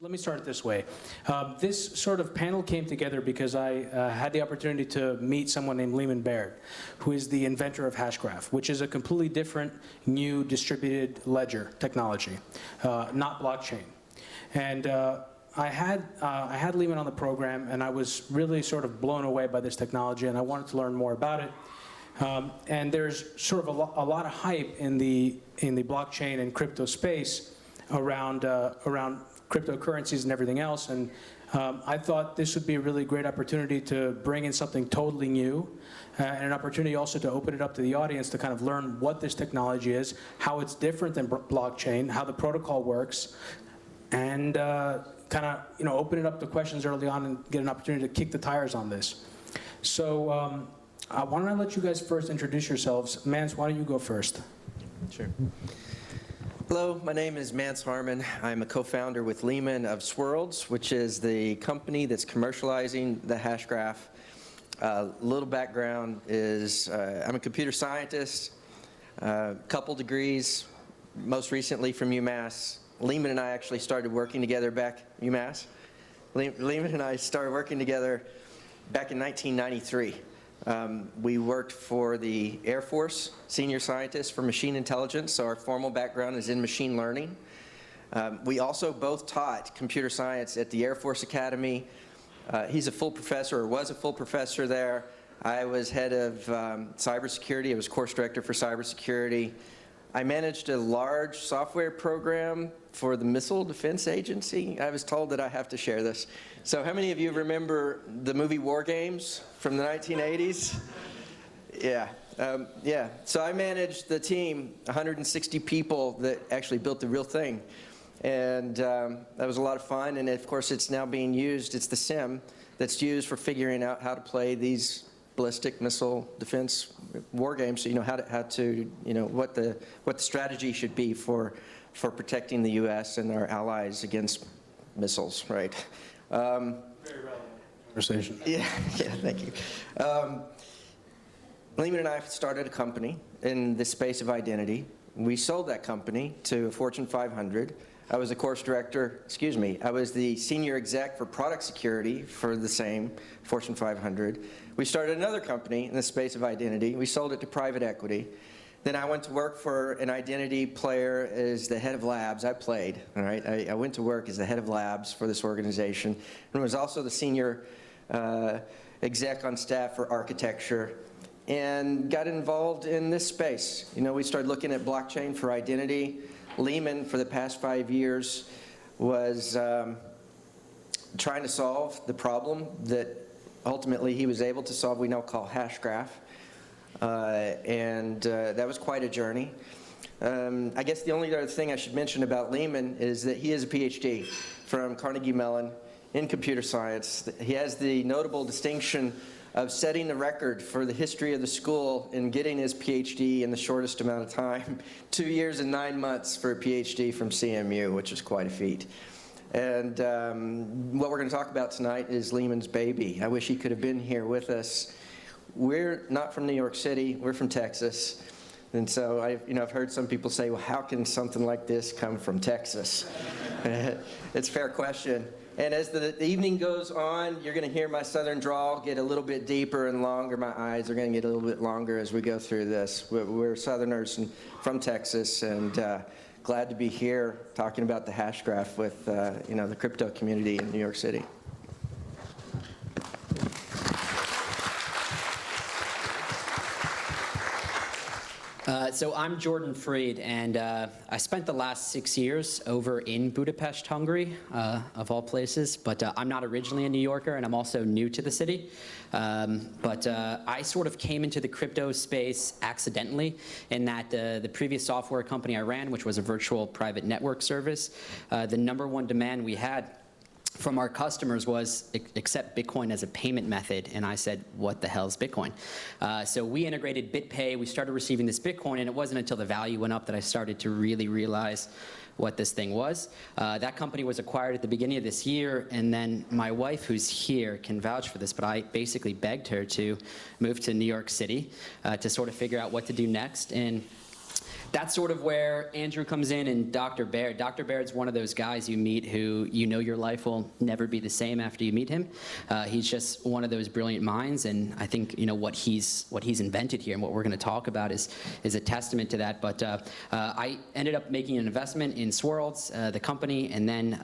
Let me start it this way. This sort of panel came together because I had the opportunity to meet someone named Lehman Baird, who is the inventor of Hashgraph, which is a completely different, new distributed ledger technology, not blockchain. And I had Lehman on the program, and I was really sort of blown away by this technology, and I wanted to learn more about it. And there's sort of a lot of hype in the blockchain and crypto space around cryptocurrencies and everything else, and I thought this would be a really great opportunity to bring in something totally new, and an opportunity also to open it up to the audience to kind of learn what this technology is, how it's different than blockchain, how the protocol works, and kind of open it up to questions early on and get an opportunity to kick the tires on this. So why don't I let you guys first introduce yourselves. Mance, why don't you go first? Sure. Hello, my name is Mance Harmon. I'm a co-founder with Lehman of Swirlds, which is the company that's commercializing the Hashgraph. Little background is I'm a computer scientist, couple degrees, most recently from UMass. Lehman and I actually started working together back, UMass? Lehman and I started working together back in 1993. We worked for the Air Force, senior scientist for machine intelligence, so our formal background is in machine learning. We also both taught computer science at the Air Force Academy. He's a full professor, or was a full professor there. I was head of cybersecurity. I was course director for cybersecurity. I managed a large software program for the Missile Defense Agency. I was told that I have to share this. So how many of you remember the movie War Games from the 1980s? Yeah. Yeah. So I managed the team, 160 people that actually built the real thing. And that was a lot of fun. And of course, it's now being used. It's the sim that's used for figuring out how to play these ballistic missile defense war games, so you know how to what the strategy should be for protecting the U.S. and our allies against missiles, right? Very relevant conversation. Yeah, thank you. Lehman and I started a company in the space of identity. We sold that company to a Fortune 500. I was the course director, I was the senior exec for product security for the same Fortune 500. We started another company in the space of identity. We sold it to private equity. Then I went to work for an identity player as the head of labs. I played, all right? I went to work as the head of labs for this organization, and was also the senior exec on staff for architecture, and got involved in this space. We started looking at blockchain for identity. Lehman, for the past 5 years, was trying to solve the problem that ultimately he was able to solve, we now call Hashgraph. And that was quite a journey. I guess the only other thing I should mention about Lehman is that he is a PhD from Carnegie Mellon in computer science. He has the notable distinction of setting the record for the history of the school and getting his PhD in the shortest amount of time, 2 years and 9 months for a PhD from CMU, which is quite a feat. And what we're going to talk about tonight is Lehman's baby. I wish he could have been here with us. We're not from New York City, we're from Texas. And so I've heard some people say, well, how can something like this come from Texas? It's a fair question. And as the evening goes on, you're going to hear my southern drawl get a little bit deeper and longer. My eyes are going to get a little bit longer as we go through this. We're Southerners from Texas, and glad to be here talking about the Hashgraph with the crypto community in New York City. So I'm Jordan Freed, and I spent the last 6 years over in Budapest, Hungary, of all places, but I'm not originally a New Yorker, and I'm also new to the city. But I sort of came into the crypto space accidentally, in that the previous software company I ran, which was a virtual private network service, the #1 demand we had from our customers was accept Bitcoin as a payment method, and I said, what the hell is Bitcoin? So we integrated BitPay, we started receiving this Bitcoin, and it wasn't until the value went up that I started to really realize what this thing was. That company was acquired at the beginning of this year, and then my wife, who's here, can vouch for this, but I basically begged her to move to New York City to sort of figure out what to do next. And that's sort of where Andrew comes in and Dr. Baird. Dr. Baird's one of those guys you meet who you know your life will never be the same after you meet him. He's just one of those brilliant minds, and I think what he's invented here and what we're going to talk about is a testament to that. But I ended up making an investment in Swirlds, the company, and then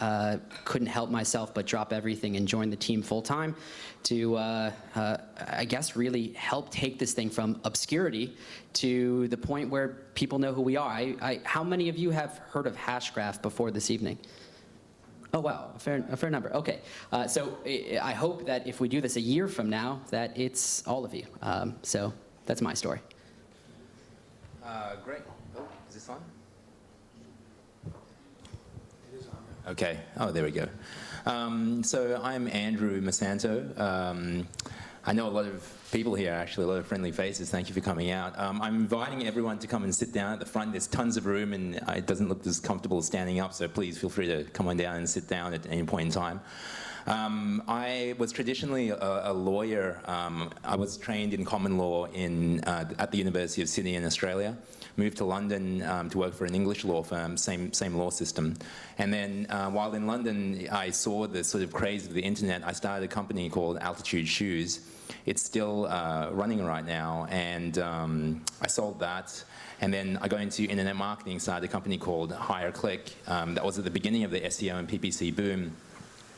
couldn't help myself but drop everything and join the team full time to, I guess, really help take this thing from obscurity to the point where people know who we are. How many of you have heard of Hashgraph before this evening? Oh, wow, a fair number. Okay, so I hope that if we do this a year from now, that it's all of you. So that's my story. Great. Oh, is this on? It is on. Okay. Oh, there we go. So I'm Andrew Santo. I know a lot of people here, actually, a lot of friendly faces. Thank you for coming out. I'm inviting everyone to come and sit down at the front. There's tons of room, and it doesn't look as comfortable standing up, so please feel free to come on down and sit down at any point in time. I was traditionally a lawyer. I was trained in common law at the University of Sydney in Australia. Moved to London to work for an English law firm, same law system. And then while in London, I saw the sort of craze of the internet. I started a company called Altitude Shoes. It's still running right now, and I sold that. And then I got into internet marketing, started a company called Hire Click. That was at the beginning of the SEO and PPC boom.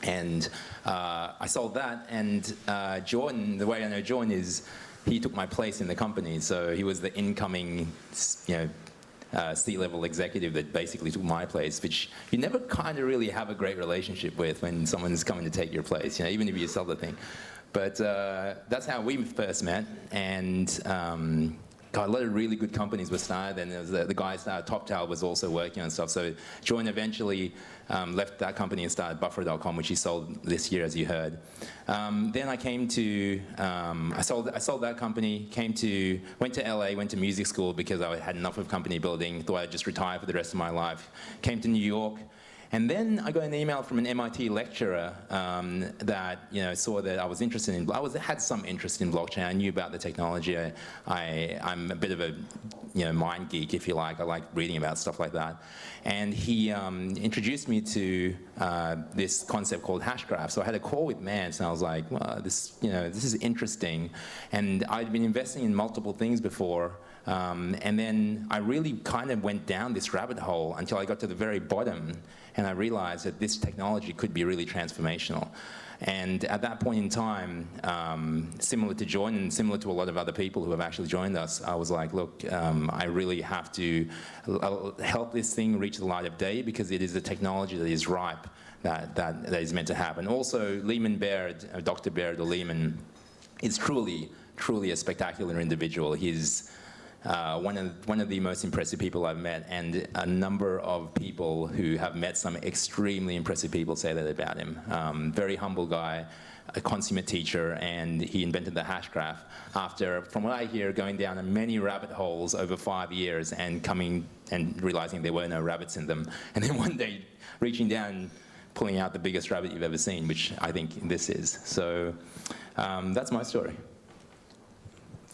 And I sold that, and Jordan, the way I know Jordan is, he took my place in the company. So he was the incoming, C-level executive that basically took my place, which you never kind of really have a great relationship with when someone's coming to take your place, even if you sell the thing. But that's how we first met, and a lot of really good companies were started, and there was the guy started, TopTal was also working on stuff. So Jordan eventually left that company and started Buffer.com, which he sold this year, as you heard. Then I came to, I sold that company, went to LA, went to music school because I had enough of company building, thought I'd just retire for the rest of my life. Came to New York. And then I got an email from an MIT lecturer that saw that I was interested in. I had some interest in blockchain. I knew about the technology. I'm a bit of a mind geek, if you like. I like reading about stuff like that. And he introduced me to this concept called Hashgraph. So I had a call with Mance, and I was like, well, this is interesting. And I'd been investing in multiple things before. And then I really kind of went down this rabbit hole until I got to the very bottom, and I realized that this technology could be really transformational. And at that point in time, similar to Jordan and similar to a lot of other people who have actually joined us, I was like, look, I really have to help this thing reach the light of day, because it is a technology that is ripe, that is meant to happen. Also, Lehman Baird, Dr. Baird or Lehman, is truly a spectacular individual. He's one of the most impressive people I've met, and a number of people who have met some extremely impressive people say that about him. Very humble guy, a consummate teacher, and he invented the Hashgraph after, from what I hear, going down many rabbit holes over 5 years and coming and realizing there were no rabbits in them, and then one day reaching down and pulling out the biggest rabbit you've ever seen, which I think this is. So that's my story.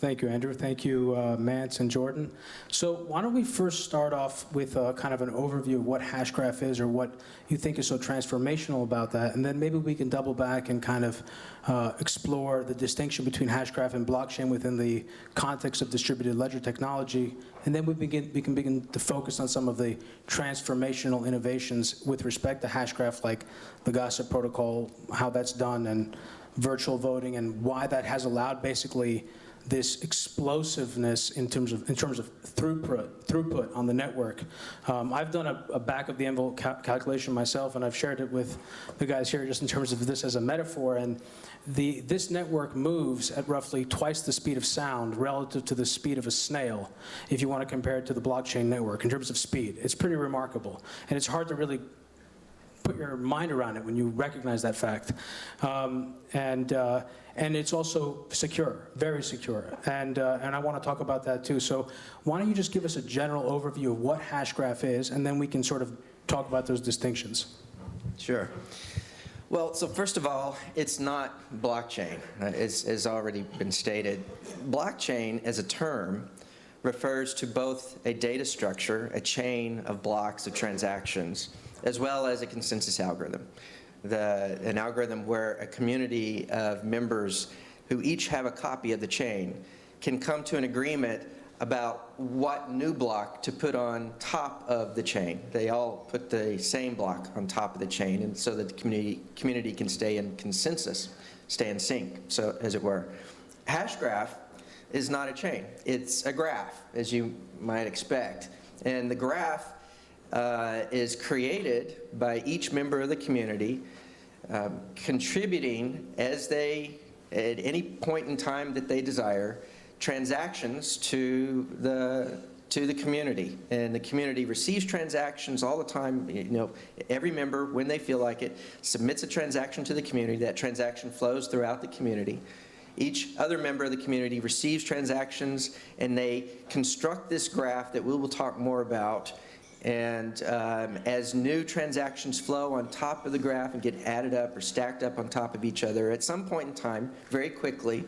Thank you, Andrew. Thank you, Mance and Jordan. So why don't we first start off with kind of an overview of what Hashgraph is, or what you think is so transformational about that, and then maybe we can double back and kind of explore the distinction between Hashgraph and blockchain within the context of distributed ledger technology, and then we can begin to focus on some of the transformational innovations with respect to Hashgraph, like the gossip protocol, how that's done, and virtual voting, and why that has allowed basically this explosiveness in terms of throughput on the network. I've done a back of the envelope calculation myself, and I've shared it with the guys here just in terms of this as a metaphor. And this network moves at roughly twice the speed of sound relative to the speed of a snail, if you want to compare it to the blockchain network in terms of speed. It's pretty remarkable, and it's hard to really put your mind around it when you recognize that fact. And it's also secure, very secure. And I want to talk about that too. So why don't you just give us a general overview of what Hashgraph is, and then we can sort of talk about those distinctions. Sure. Well, so first of all, it's not blockchain, as already been stated. Blockchain as a term refers to both a data structure, a chain of blocks of transactions, as well as a consensus algorithm. An algorithm where a community of members who each have a copy of the chain can come to an agreement about what new block to put on top of the chain. They all put the same block on top of the chain, and so that the community can stay in consensus, stay in sync, so as it were. Hashgraph is not a chain. It's a graph, as you might expect. And the graph is created by each member of the community, contributing as they, at any point in time that they desire, transactions to the community. And the community receives transactions all the time. You know, every member, when they feel like it, submits a transaction to the community. That transaction flows throughout the community. Each other member of the community receives transactions, and they construct this graph that we will talk more about. And as new transactions flow on top of the graph and get added up or stacked up on top of each other, at some point in time, very quickly,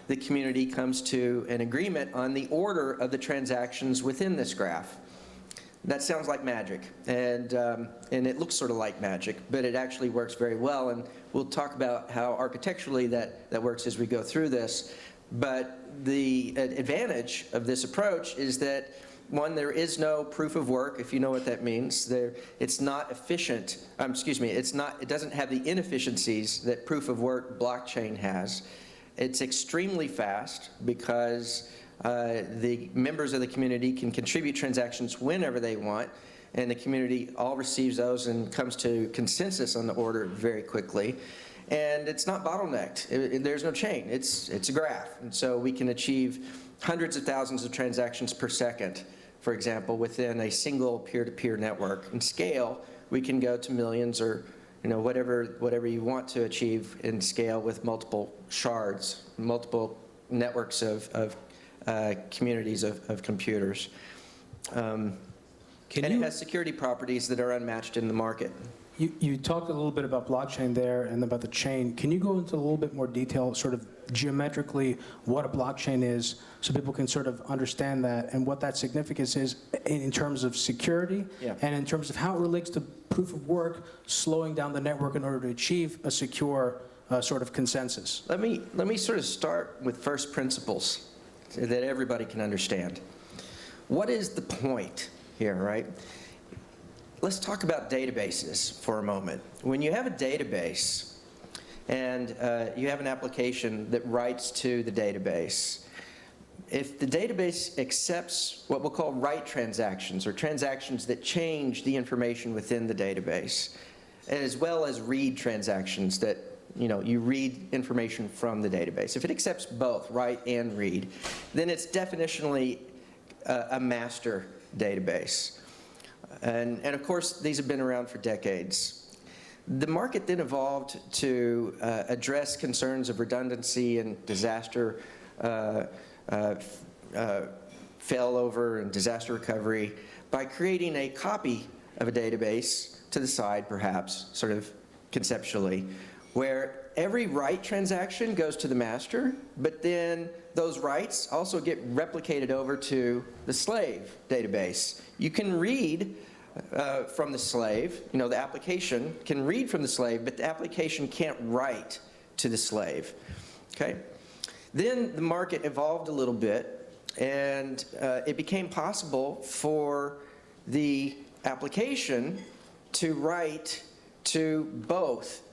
the community comes to an agreement on the order of the transactions within this graph. That sounds like magic, and it looks sort of like magic, but it actually works very well, and we'll talk about how architecturally that works as we go through this. But the advantage of this approach is that, one, there is no proof of work, if you know what that means. It's not efficient, it doesn't have the inefficiencies that proof of work blockchain has. It's extremely fast because the members of the community can contribute transactions whenever they want, and the community all receives those and comes to consensus on the order very quickly. And it's not bottlenecked. There's no chain. It's a graph. And so we can achieve hundreds of thousands of transactions per second, for example, within a single peer-to-peer network. In scale, we can go to millions, or whatever you want to achieve in scale, with multiple shards, multiple networks of communities of computers. And it has security properties that are unmatched in the market. You talked a little bit about blockchain there and about the chain. Can you go into a little bit more detail, sort of geometrically, what a blockchain is, so people can sort of understand that and what that significance is in terms of security, and in terms of how it relates to proof of work, slowing down the network in order to achieve a secure sort of consensus? Let me sort of start with first principles so that everybody can understand. What is the point here, right? Let's talk about databases for a moment. When you have a database and you have an application that writes to the database, if the database accepts what we'll call write transactions, or transactions that change the information within the database, as well as read transactions that you read information from the database. If it accepts both, write and read, then it's definitionally a master database. And of course, these have been around for decades. The market then evolved to address concerns of redundancy and disaster failover and disaster recovery by creating a copy of a database to the side, perhaps, sort of conceptually, where every write transaction goes to the master, but then those writes also get replicated over to the slave database. You can read from the slave, the application can read from the slave, but the application can't write to the slave, okay? Then the market evolved a little bit, and it became possible for the application to write to both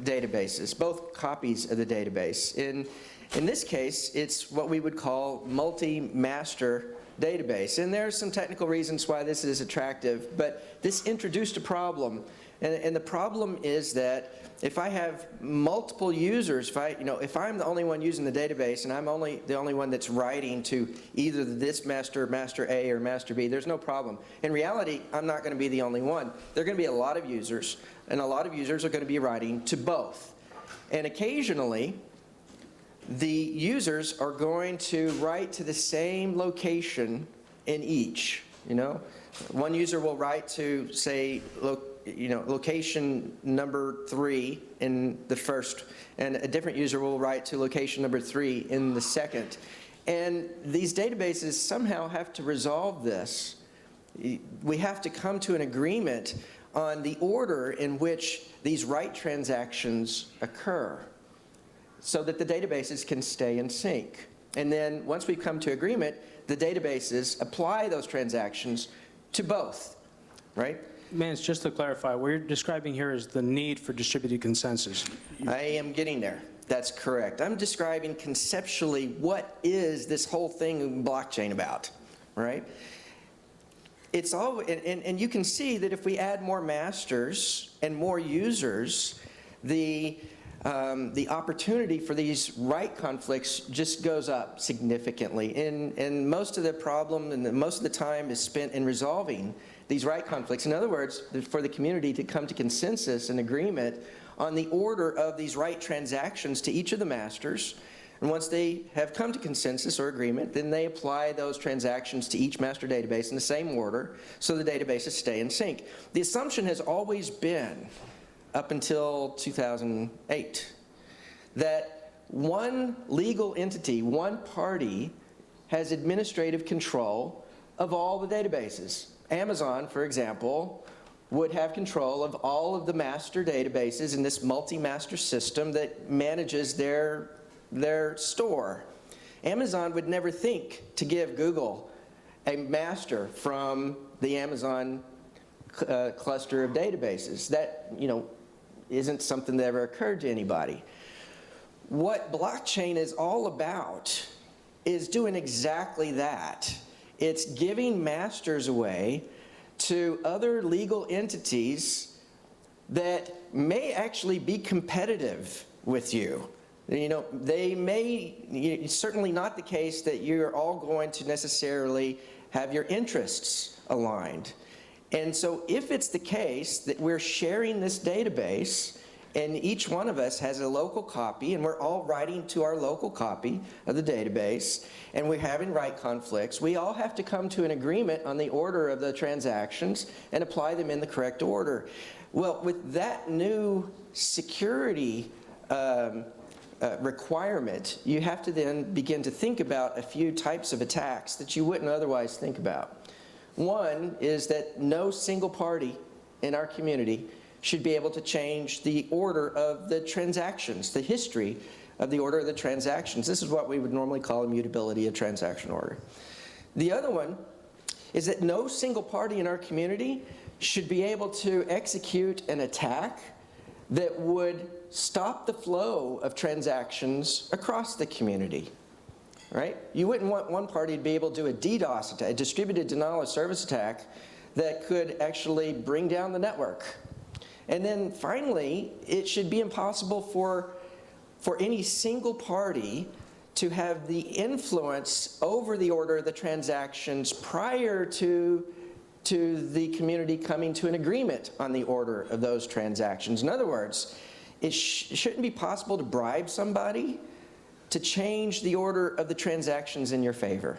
databases, both copies of the database. In this case, it's what we would call multi-master database. And there are some technical reasons why this is attractive, but this introduced a problem. And the problem is that if I have multiple users, if I'm the only one using the database and I'm the only one that's writing to either this master, master A, or master B, there's no problem. In reality, I'm not going to be the only one. There are going to be a lot of users, and a lot of users are going to be writing to both. And occasionally, the users are going to write to the same location in each. One user will write to, say, location number 3 in the first, and a different user will write to location number 3 in the second. And these databases somehow have to resolve this. We have to come to an agreement on the order in which these write transactions occur so that the databases can stay in sync. And then once we come to agreement, the databases apply those transactions to both, right? Mance, just to clarify, what you're describing here is the need for distributed consensus. I am getting there. That's correct. I'm describing conceptually what is this whole thing in blockchain about, right? It's all, and you can see that if we add more masters and more users, the opportunity for these write conflicts just goes up significantly. And most of the problem and most of the time is spent in resolving these write conflicts. In other words, for the community to come to consensus and agreement on the order of these write transactions to each of the masters. And once they have come to consensus or agreement, then they apply those transactions to each master database in the same order so the databases stay in sync. The assumption has always been, up until 2008, that one legal entity, one party, has administrative control of all the databases. Amazon, for example, would have control of all of the master databases in this multi-master system that manages their store. Amazon would never think to give Google a master from the Amazon cluster of databases. That, isn't something that ever occurred to anybody. What blockchain is all about is doing exactly that. It's giving masters away to other legal entities that may actually be competitive with you. They may, it's certainly not the case that you're all going to necessarily have your interests aligned. And so if it's the case that we're sharing this database and each one of us has a local copy and we're all writing to our local copy of the database and we're having write conflicts, we all have to come to an agreement on the order of the transactions and apply them in the correct order. Well, with that new security requirement, you have to then begin to think about a few types of attacks that you wouldn't otherwise think about. One is that no single party in our community should be able to change the order of the transactions, the history of the order of the transactions. This is what we would normally call immutability of transaction order. The other one is that no single party in our community should be able to execute an attack that would stop the flow of transactions across the community. Right? You wouldn't want one party to be able to do a DDoS attack, a distributed denial of service attack that could actually bring down the network. And then finally, it should be impossible for any single party to have the influence over the order of the transactions prior to the community coming to an agreement on the order of those transactions. In other words, it shouldn't be possible to bribe somebody to change the order of the transactions in your favor.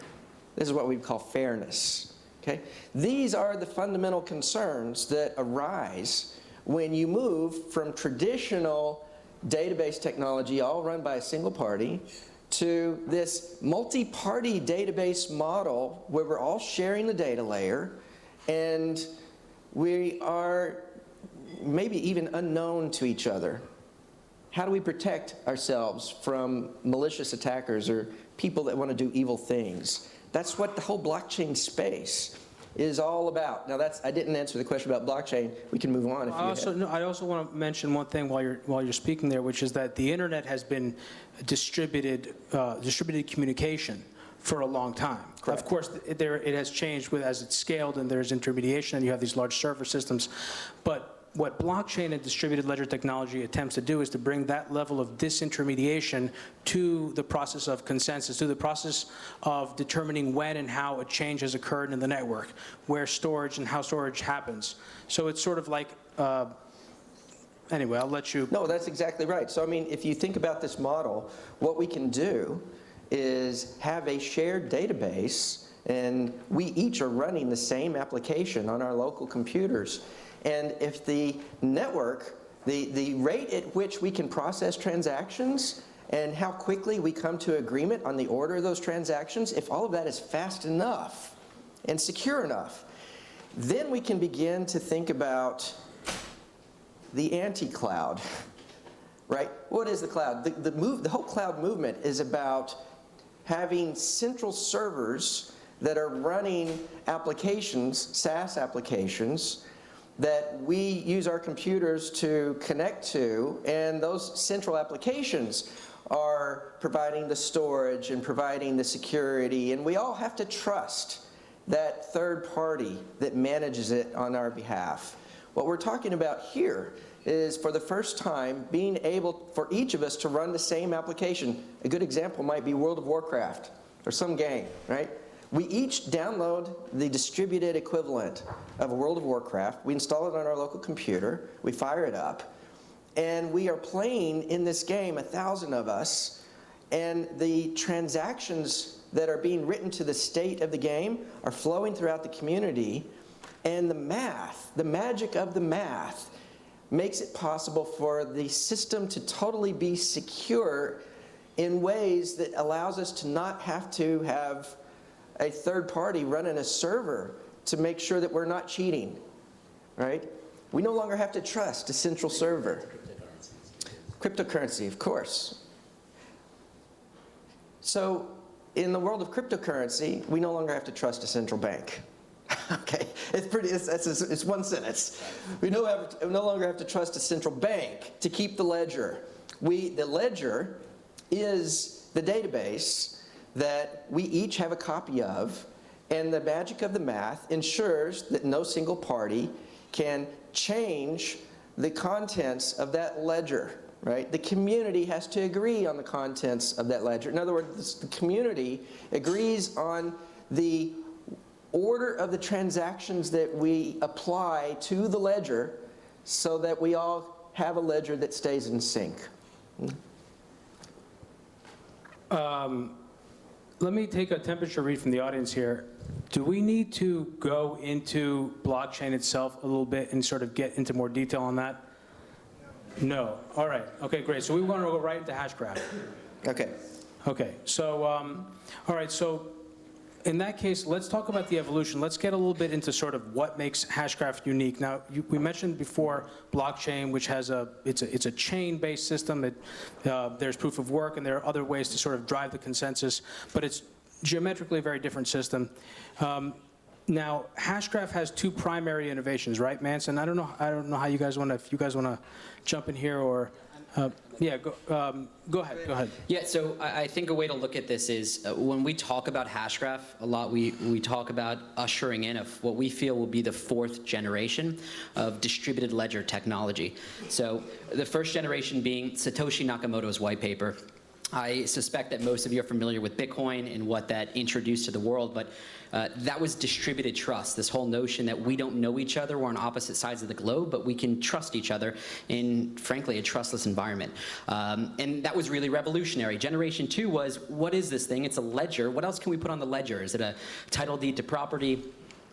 This is what we call fairness. Okay? These are the fundamental concerns that arise when you move from traditional database technology, all run by a single party, to this multi-party database model where we're all sharing the data layer and we are maybe even unknown to each other. How do we protect ourselves from malicious attackers or people that want to do evil things? That's what the whole blockchain space is all about. Now, I didn't answer the question about blockchain. We can move on if you have. I also want to mention one thing while you're speaking there, which is that the internet has been distributed communication for a long time. Correct. Of course, it has changed as it's scaled and there's intermediation and you have these large server systems. But what blockchain and distributed ledger technology attempts to do is to bring that level of disintermediation to the process of consensus, to the process of determining when and how a change has occurred in the network, where storage and how storage happens. So it's sort of like, anyway, I'll let you. No, that's exactly right. So, I mean, if you think about this model, what we can do is have a shared database, and we each are running the same application on our local computers. And if the network, the rate at which we can process transactions and how quickly we come to agreement on the order of those transactions, if all of that is fast enough and secure enough, then we can begin to think about the anti-cloud, right? What is the cloud? The whole cloud movement is about having central servers that are running applications, SaaS applications, that we use our computers to connect to, and those central applications are providing the storage and providing the security, and we all have to trust that third party that manages it on our behalf. What we're talking about here is, for the first time, being able for each of us to run the same application. A good example might be World of Warcraft or some game, right? We each download the distributed equivalent of World of Warcraft. We install it on our local computer. We fire it up. And we are playing in this game, 1,000 of us, and the transactions that are being written to the state of the game are flowing throughout the community. And the math, the magic of the math, makes it possible for the system to totally be secure in ways that allows us to not have to have a third party running a server to make sure that we're not cheating, right? We no longer have to trust a central server. Cryptocurrency, of course. So in the world of cryptocurrency, we no longer have to trust a central bank. Okay, it's one sentence. We no longer have to trust a central bank to keep the ledger. The ledger is the database that we each have a copy of, and the magic of the math ensures that no single party can change the contents of that ledger, right? The community has to agree on the contents of that ledger. In other words, the community agrees on the order of the transactions that we apply to the ledger so that we all have a ledger that stays in sync. Let me take a temperature read from the audience here. Do we need to go into blockchain itself a little bit and sort of get into more detail on that? No. All right. Okay, great. So we want to go right into Hashgraph. Okay. Okay. So, all right. So in that case, let's talk about the evolution. Let's get a little bit into sort of what makes Hashgraph unique. Now, we mentioned before blockchain, which has it's a chain-based system. There's proof of work, and there are other ways to sort of drive the consensus, but it's geometrically a very different system. Now, Hashgraph has two primary innovations, right, Manson? I don't know how you guys want to, if you guys want to jump in here or. Yeah, go ahead. Yeah, so I think a way to look at this is when we talk about Hashgraph a lot, we talk about ushering in of what we feel will be the fourth generation of distributed ledger technology. So the first generation being Satoshi Nakamoto's white paper. I suspect that most of you are familiar with Bitcoin and what that introduced to the world, but that was distributed trust, this whole notion that we don't know each other, we're on opposite sides of the globe, but we can trust each other in, frankly, a trustless environment. And that was really revolutionary. Generation 2 was, what is this thing? It's a ledger. What else can we put on the ledger? Is it a title deed to property?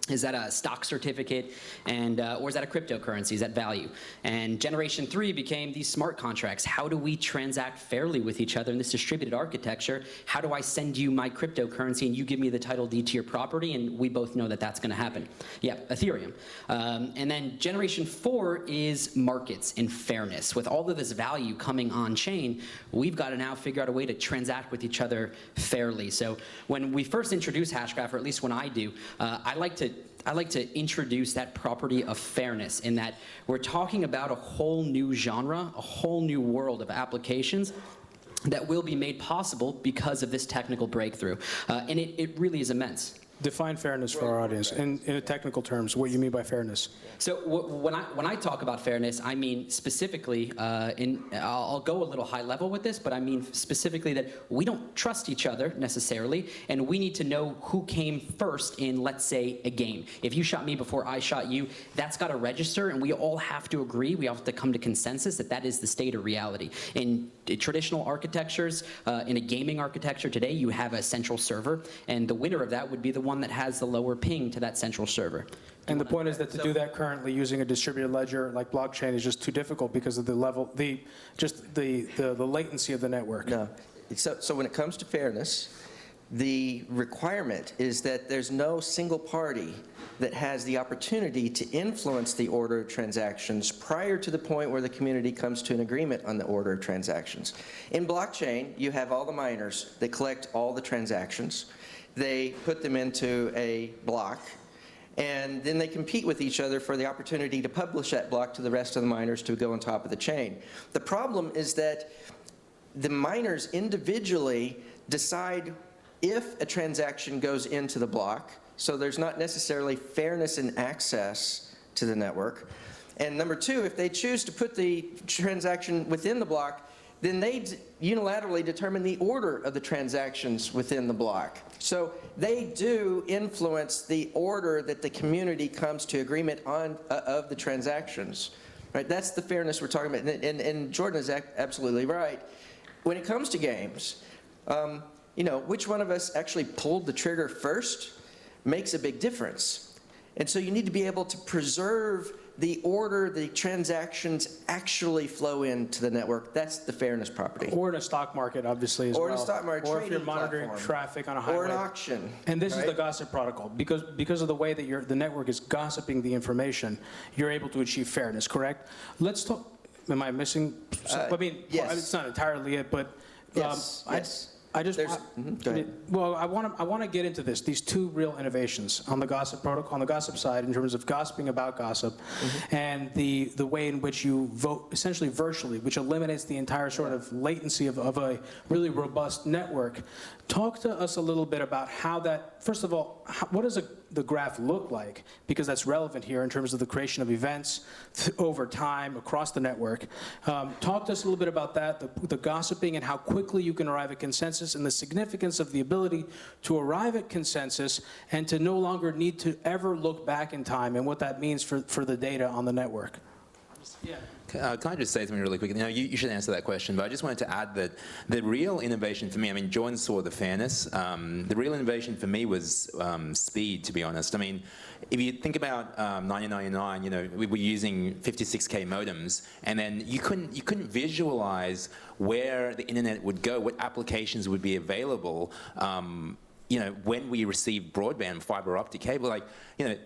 Is that a stock certificate? And, or is that a cryptocurrency? Is that value? And generation 3 became these smart contracts. How do we transact fairly with each other in this distributed architecture? How do I send you my cryptocurrency and you give me the title deed to your property? And we both know that that's going to happen. Yeah, Ethereum. And then generation 4 is markets and fairness. With all of this value coming on chain, we've got to now figure out a way to transact with each other fairly. So when we first introduce Hashgraph, or at least when I do, I like to introduce that property of fairness in that we're talking about a whole new genre, a whole new world of applications that will be made possible because of this technical breakthrough. And it really is immense. Define fairness for our audience in technical terms, what you mean by fairness. So when I talk about fairness, I mean specifically, I'll go a little high level with this, but I mean specifically that we don't trust each other necessarily, and we need to know who came first in, let's say, a game. If you shot me before I shot you, that's got to register, and we all have to agree, we have to come to consensus that that is the state of reality. In traditional architectures, in a gaming architecture today, you have a central server, and the winner of that would be the one one that has the lower ping to that central server. And the point is that to do that currently using a distributed ledger like blockchain is just too difficult because of the level, the latency of the network. No. So when it comes to fairness, the requirement is that there's no single party that has the opportunity to influence the order of transactions prior to the point where the community comes to an agreement on the order of transactions. In blockchain, you have all the miners that collect all the transactions. They put them into a block, and then they compete with each other for the opportunity to publish that block to the rest of the miners to go on top of the chain. The problem is that the miners individually decide if a transaction goes into the block, so there's not necessarily fairness in access to the network. And number two, if they choose to put the transaction within the block, then they unilaterally determine the order of the transactions within the block. So they do influence the order that the community comes to agreement on of the transactions. Right? That's the fairness we're talking about. And Jordan is absolutely right. When it comes to games, which one of us actually pulled the trigger first makes a big difference. And so you need to be able to preserve the order the transactions actually flow into the network. That's the fairness property. Or in a stock market, obviously, as well. Or in a stock market, or if you're trading monitoring platform. traffic on a highway. Or an auction. And this is right? the gossip protocol. Because of the way that the network is gossiping the information, you're able to achieve fairness, correct? Let's talk, am I missing? Yes. It's not entirely it, but Yes, yes. I just, Go ahead. well, I want to get into this. These two real innovations on the gossip protocol, on the gossip side, in terms of gossiping about gossip, and the way in which you vote essentially virtually, which eliminates the entire sort of latency of a really robust network. Talk to us a little bit about how that. First of all, what does the graph look like? Because that's relevant here in terms of the creation of events over time across the network. Talk to us a little bit about that, the gossiping, and how quickly you can arrive at consensus, and the significance of the ability to arrive at consensus and to no longer need to ever look back in time, and what that means for the data on the network. Yeah. Can I just say something really quick? You should answer that question, but I just wanted to add that the real innovation for me, Jordan saw the fairness. The real innovation for me was speed, to be honest. If you think about 1999, we were using 56K modems, and then you couldn't visualize where the internet would go, what applications would be available. When we received broadband fiber optic cable,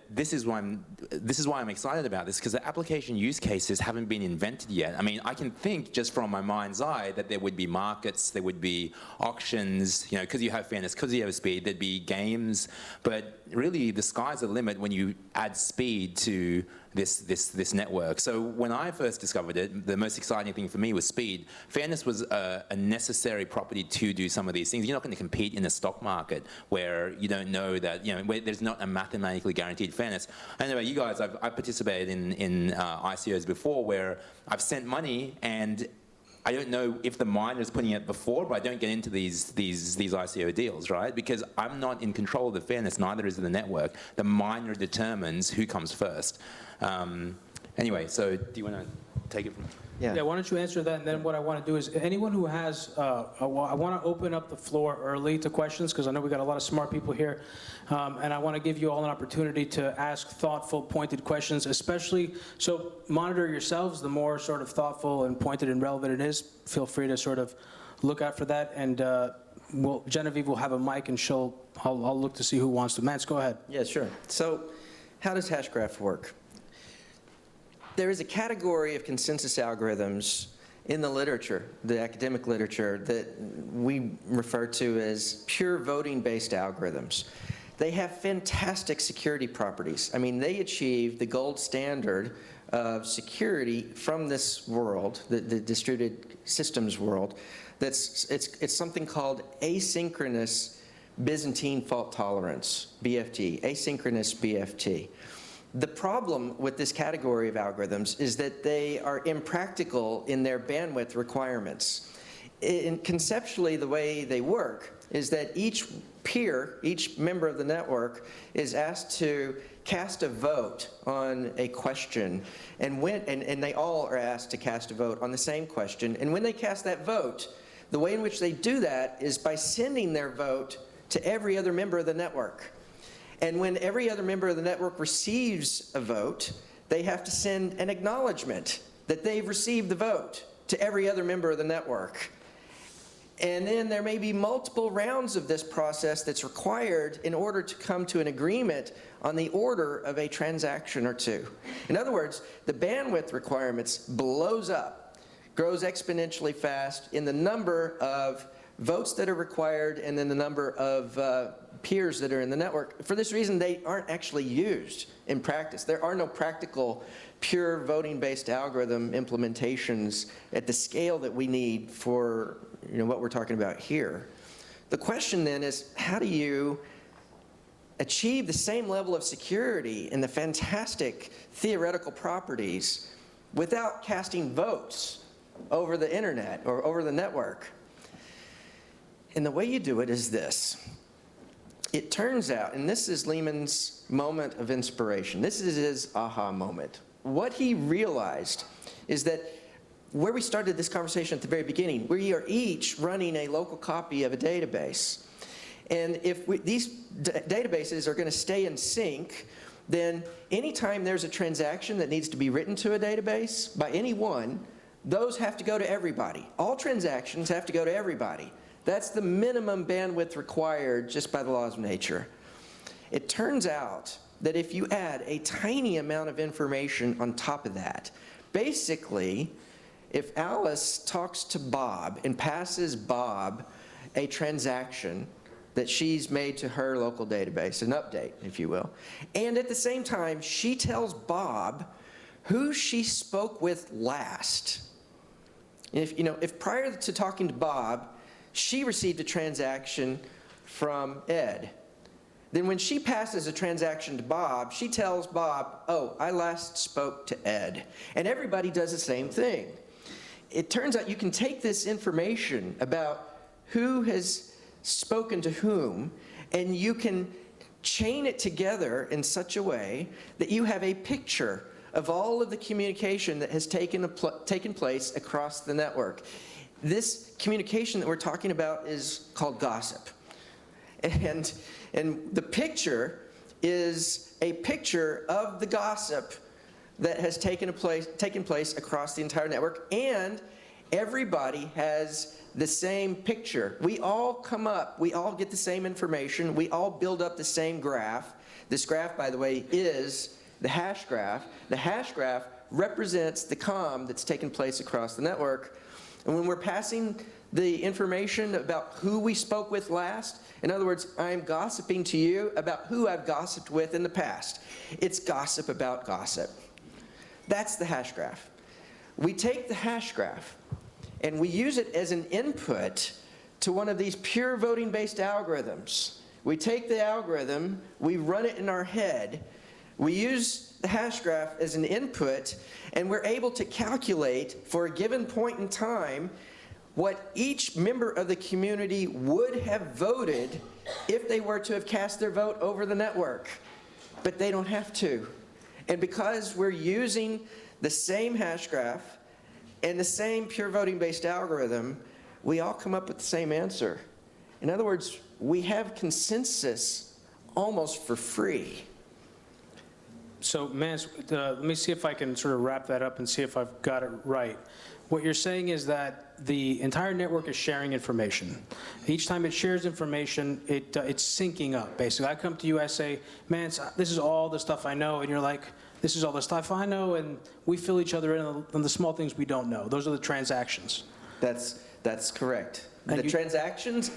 this is why I'm excited about this, because the application use cases haven't been invented yet. I can think just from my mind's eye that there would be markets, there would be auctions, because you have fairness, because you have speed, there'd be games, but really the sky's the limit when you add speed to this network. So when I first discovered it, the most exciting thing for me was speed. Fairness was a necessary property to do some of these things. You're not going to compete in a stock market where you don't know that, where there's not a mathematically guaranteed fairness. Anyway, you guys, I've participated in ICOs before where I've sent money and I don't know if the miner is putting it before, but I don't get into these ICO deals, right? Because I'm not in control of the fairness, neither is the network. The miner determines who comes first. Anyway, so do you want to take it from here? Yeah, why don't you answer that, and then what I want to do is, anyone who has, I want to open up the floor early to questions, because I know we got a lot of smart people here, and I want to give you all an opportunity to ask thoughtful, pointed questions, especially, so monitor yourselves. The more sort of thoughtful and pointed and relevant it is, feel free to sort of look out for that, and Genevieve will have a mic, and I'll look to see who wants to. Mance, go ahead. Yeah, sure. So how does Hashgraph work? There is a category of consensus algorithms in the literature, the academic literature, that we refer to as pure voting-based algorithms. They have fantastic security properties. They achieve the gold standard of security from this world, the distributed systems world. It's something called asynchronous Byzantine fault tolerance, BFT, asynchronous BFT. The problem with this category of algorithms is that they are impractical in their bandwidth requirements. Conceptually, the way they work is that each peer, each member of the network, is asked to cast a vote on a question, and they all are asked to cast a vote on the same question. And when they cast that vote, the way in which they do that is by sending their vote to every other member of the network. And when every other member of the network receives a vote, they have to send an acknowledgement that they've received the vote to every other member of the network. And then there may be multiple rounds of this process that's required in order to come to an agreement on the order of a transaction or two. In other words, the bandwidth requirements blows up, grows exponentially fast in the number of votes that are required and then the number of peers that are in the network. For this reason, they aren't actually used in practice. There are no practical, pure voting-based algorithm implementations at the scale that we need for what we're talking about here. The question then is, how do you achieve the same level of security and the fantastic theoretical properties without casting votes over the internet or over the network? And the way you do it is this. It turns out, and this is Lehman's moment of inspiration, this is his aha moment. What he realized is that where we started this conversation at the very beginning, we are each running a local copy of a database. And if these databases are going to stay in sync, then anytime there's a transaction that needs to be written to a database by anyone, those have to go to everybody. All transactions have to go to everybody. That's the minimum bandwidth required just by the laws of nature. It turns out that if you add a tiny amount of information on top of that, basically, if Alice talks to Bob and passes Bob a transaction that she's made to her local database, an update, if you will, and at the same time, she tells Bob who she spoke with last. If prior to talking to Bob, she received a transaction from Ed, then when she passes a transaction to Bob, she tells Bob, oh, I last spoke to Ed. And everybody does the same thing. It turns out you can take this information about who has spoken to whom, and you can chain it together in such a way that you have a picture of all of the communication that has taken place across the network. This communication that we're talking about is called gossip. And the picture is a picture of the gossip that has taken place across the entire network, and everybody has the same picture. We all come up, we all get the same information, we all build up the same graph. This graph, by the way, is the hash graph. The hash graph represents the comm that's taken place across the network. And when we're passing the information about who we spoke with last, in other words, I'm gossiping to you about who I've gossiped with in the past. It's gossip about gossip. That's the hash graph. We take the hash graph and we use it as an input to one of these pure voting-based algorithms. We take the algorithm, we run it in our head, we use the hash graph as an input, and we're able to calculate for a given point in time what each member of the community would have voted if they were to have cast their vote over the network. But they don't have to. And because we're using the same hash graph and the same pure voting-based algorithm, we all come up with the same answer. In other words, we have consensus almost for free. So, Mance, let me see if I can sort of wrap that up and see if I've got it right. What you're saying is that the entire network is sharing information. Each time it shares information, it's syncing up, basically. I come to you, I say, Mance, this is all the stuff I know, and you're like, this is all the stuff I know, and we fill each other in on the small things we don't know. Those are the transactions. That's correct. The transactions,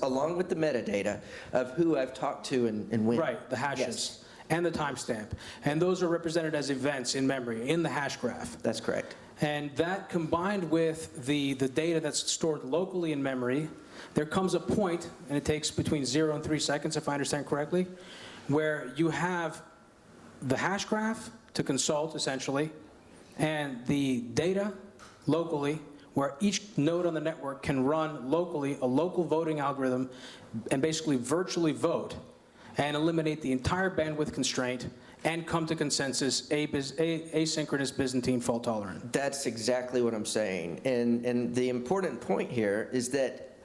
along with the metadata of who I've talked to and when. Right, the hashes. Yes. And the timestamp. And those are represented as events in memory, in the hash graph. That's correct. And that combined with the data that's stored locally in memory, there comes a point, and it takes between 0 and 3 seconds, if I understand correctly, where you have the hash graph to consult, essentially, and the data locally, where each node on the network can run locally a local voting algorithm and basically virtually vote and eliminate the entire bandwidth constraint and come to consensus, asynchronous Byzantine fault tolerant. That's exactly what I'm saying. And the important point here is that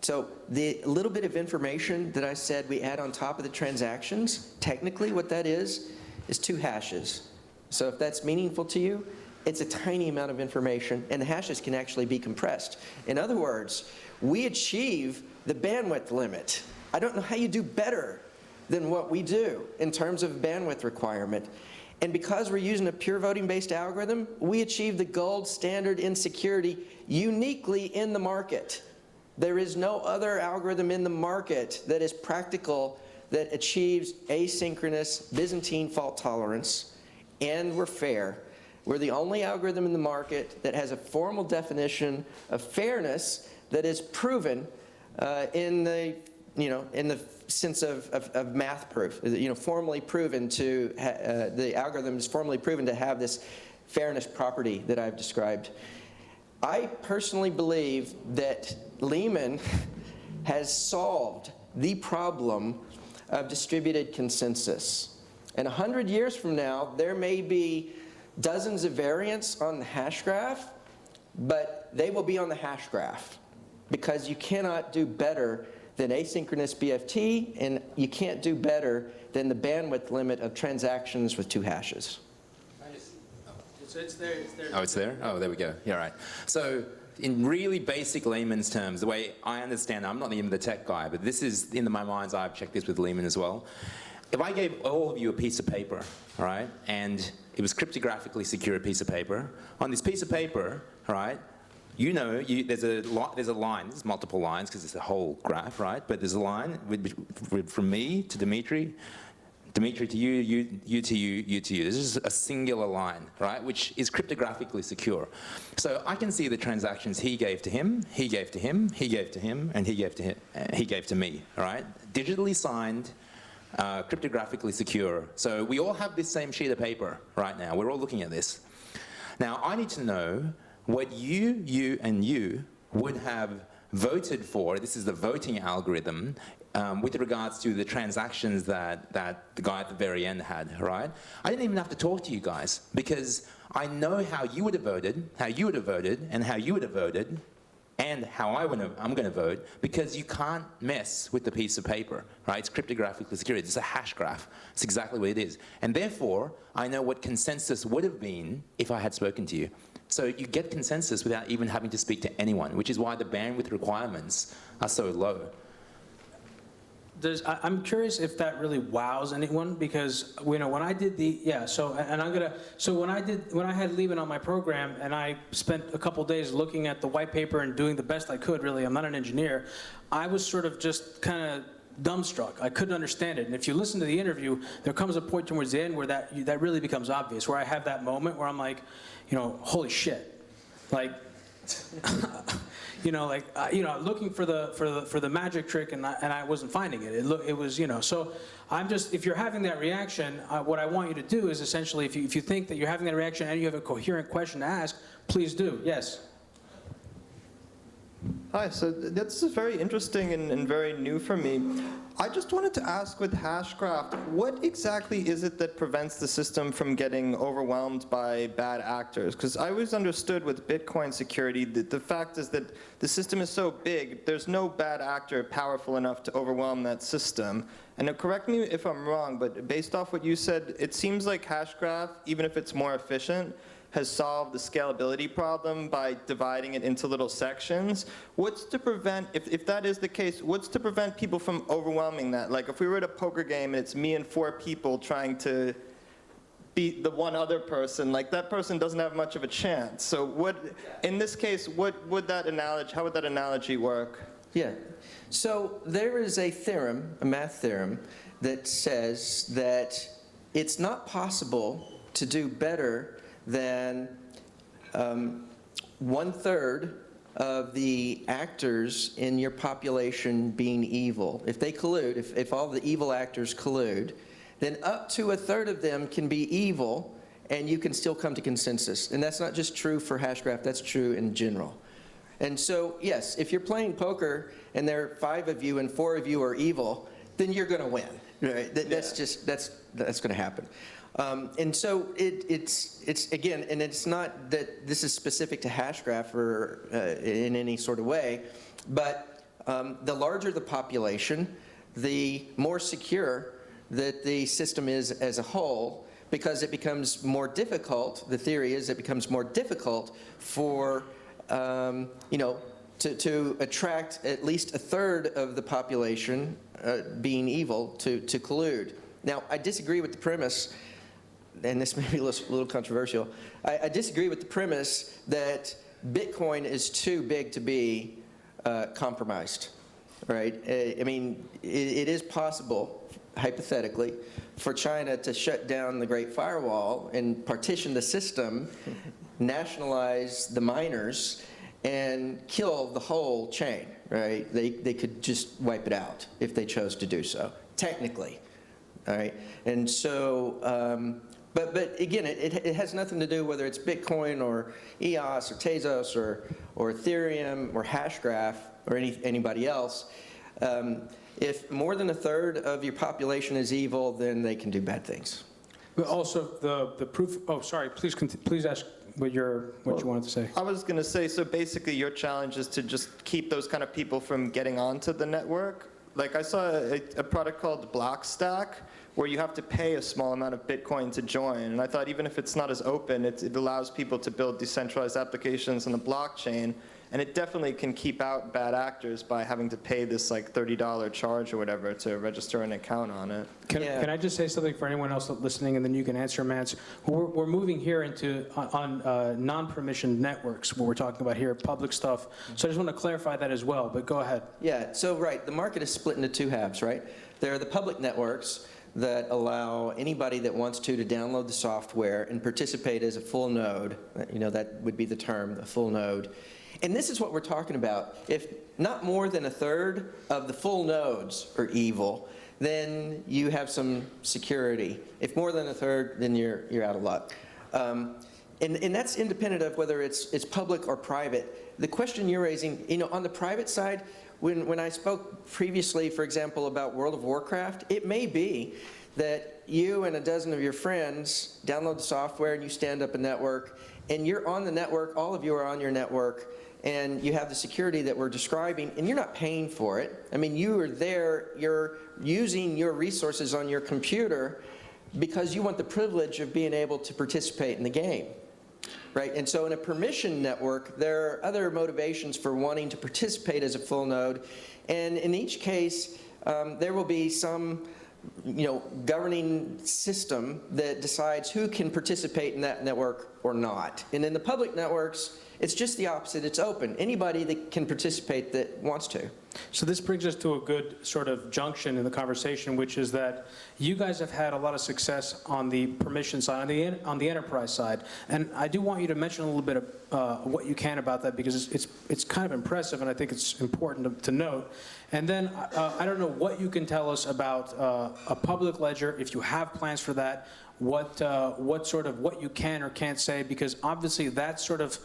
So the little bit of information that I said we add on top of the transactions, technically what that is 2 hashes. So if that's meaningful to you, it's a tiny amount of information, and the hashes can actually be compressed. In other words, we achieve the bandwidth limit. I don't know how you do better than what we do in terms of bandwidth requirement. And because we're using a pure voting-based algorithm, we achieve the gold standard in security uniquely in the market. There is no other algorithm in the market that is practical, that achieves asynchronous Byzantine fault tolerance, and we're fair. We're the only algorithm in the market that has a formal definition of fairness that is proven in the sense of math proof. Formally proven to the algorithm is formally proven to have this fairness property that I've described. I personally believe that Lehman has solved the problem of distributed consensus. And 100 years from now, there may be dozens of variants on the hash graph, but they will be on the hash graph because you cannot do better than asynchronous BFT, and you can't do better than the bandwidth limit of transactions with 2 hashes. It's there. Oh, it's there? Oh, there we go. Yeah, right. So in really basic layman's terms, the way I understand, I'm not even the tech guy, but this is, in my mind's eye, I've checked this with Lehman as well. If I gave all of you a piece of paper, all right, and it was cryptographically secure piece of paper, on this piece of paper, all right, there's a line, there's multiple lines because it's a whole graph, right? But there's a line from me to Demetri, Demetri to you, you to you, you to you. This is a singular line, right, which is cryptographically secure. So I can see the transactions he gave to him, he gave to him, he gave to him, and he gave to him, he gave to me, all right? Digitally signed, cryptographically secure. So we all have this same sheet of paper right now. We're all looking at this. Now, I need to know what you, and you would have voted for. This is the voting algorithm with regards to the transactions that the guy at the very end had, right? I didn't even have to talk to you guys because I know how you would have voted, how you would have voted, and how you would have voted, and how I'm going to vote, because you can't mess with the piece of paper, right? It's cryptographically secure. It's a hash graph. It's exactly what it is. And therefore, I know what consensus would have been if I had spoken to you. So you get consensus without even having to speak to anyone, which is why the bandwidth requirements are so low. I'm curious if that really wows anyone, because when I did when I had Lehman on my program and I spent a couple days looking at the white paper and doing the best I could, really, I'm not an engineer, I was sort of just kind of dumbstruck. I couldn't understand it. And if you listen to the interview, there comes a point towards the end where that really becomes obvious, where I have that moment where I'm like, holy shit, like, looking for the magic trick, and I wasn't finding it. It was, So I'm just, if you're having that reaction, what I want you to do is essentially, if you think that you're having that reaction and you have a coherent question to ask, please do. Yes. Hi, so this is very interesting and very new for me. I just wanted to ask with Hashgraph, what exactly is it that prevents the system from getting overwhelmed by bad actors? Because I always understood with Bitcoin security that the fact is that the system is so big, there's no bad actor powerful enough to overwhelm that system. And now correct me if I'm wrong, but based off what you said, it seems like Hashgraph, even if it's more efficient, has solved the scalability problem by dividing it into little sections. What's to prevent, if that is the case, what's to prevent people from overwhelming that? Like if we were at a poker game and it's me and 4 people trying to beat the one other person, like that person doesn't have much of a chance. So in this case, how would that analogy work? Yeah. So there is a theorem, a math theorem, that says that it's not possible to do better than 1/3 of the actors in your population being evil. If they collude, if all the evil actors collude, then up to 1/3 of them can be evil, and you can still come to consensus. And that's not just true for Hashgraph, that's true in general. And so, yes, if you're playing poker and there are 5 of you and 4 of you are evil, then you're going to win. Right? That's going to happen. And so it's again, and it's not that this is specific to Hashgraph or in any sort of way, but The larger the population, the more secure that the system is as a whole, because it becomes more difficult, the theory is it becomes more difficult for, to attract at least a third of the population being evil to collude. Now, I disagree with the premise, and this may be a little controversial. I disagree with the premise that Bitcoin is too big to be compromised, right? I mean, it is possible, hypothetically, for China to shut down the Great Firewall and partition the system, nationalize the miners, and kill the whole chain, right? They could just wipe it out if they chose to do so, technically, all right? And so, but again, it has nothing to do whether it's Bitcoin or EOS or Tezos or Ethereum or Hashgraph or anybody else. If more than a third of your population is evil, then they can do bad things. But also the proof, oh, sorry, please ask what you wanted to say. I was going to say, so basically your challenge is to just keep those kind of people from getting onto the network. Like I saw a product called Blockstack, where you have to pay a small amount of Bitcoin to join. And I thought even if it's not as open, it allows people to build decentralized applications on the blockchain. And it definitely can keep out bad actors by having to pay this like $30 charge or whatever to register an account on it. Can I just say something for anyone else listening, and then you can answer, Mance? We're moving here into on non-permissioned networks, what we're talking about here, public stuff. So I just want to clarify that as well, but go ahead. Yeah, so right, the market is split into two halves, right? There are the public networks that allow anybody that wants to download the software and participate as a full node. You know, that would be the term, a full node. And this is what we're talking about. If not more than a third of the full nodes are evil, then you have some security. If more than a third, then you're out of luck. And that's independent of whether it's public or private. The question you're raising, you know, on the private side, when I spoke previously, for example, about World of Warcraft, it may be that you and a dozen of your friends download the software and you stand up a network, and you're on the network, all of you are on your network, and you have the security that we're describing, and you're not paying for it. I mean, you are there, you're using your resources on your computer because you want the privilege of being able to participate in the game, right? And so in a permission network, there are other motivations for wanting to participate as a full node, and in each case, there will be some governing system that decides who can participate in that network or not. And in the public networks, it's just the opposite. It's open. Anybody that can participate that wants to. So this brings us to a good sort of junction in the conversation, which is that you guys have had a lot of success on the permission side, on the enterprise side. And I do want you to mention a little bit of what you can about that, because it's kind of impressive, and I think it's important to note. And then I don't know what you can tell us about a public ledger, if you have plans for that, what you can or can't say, because obviously that's sort of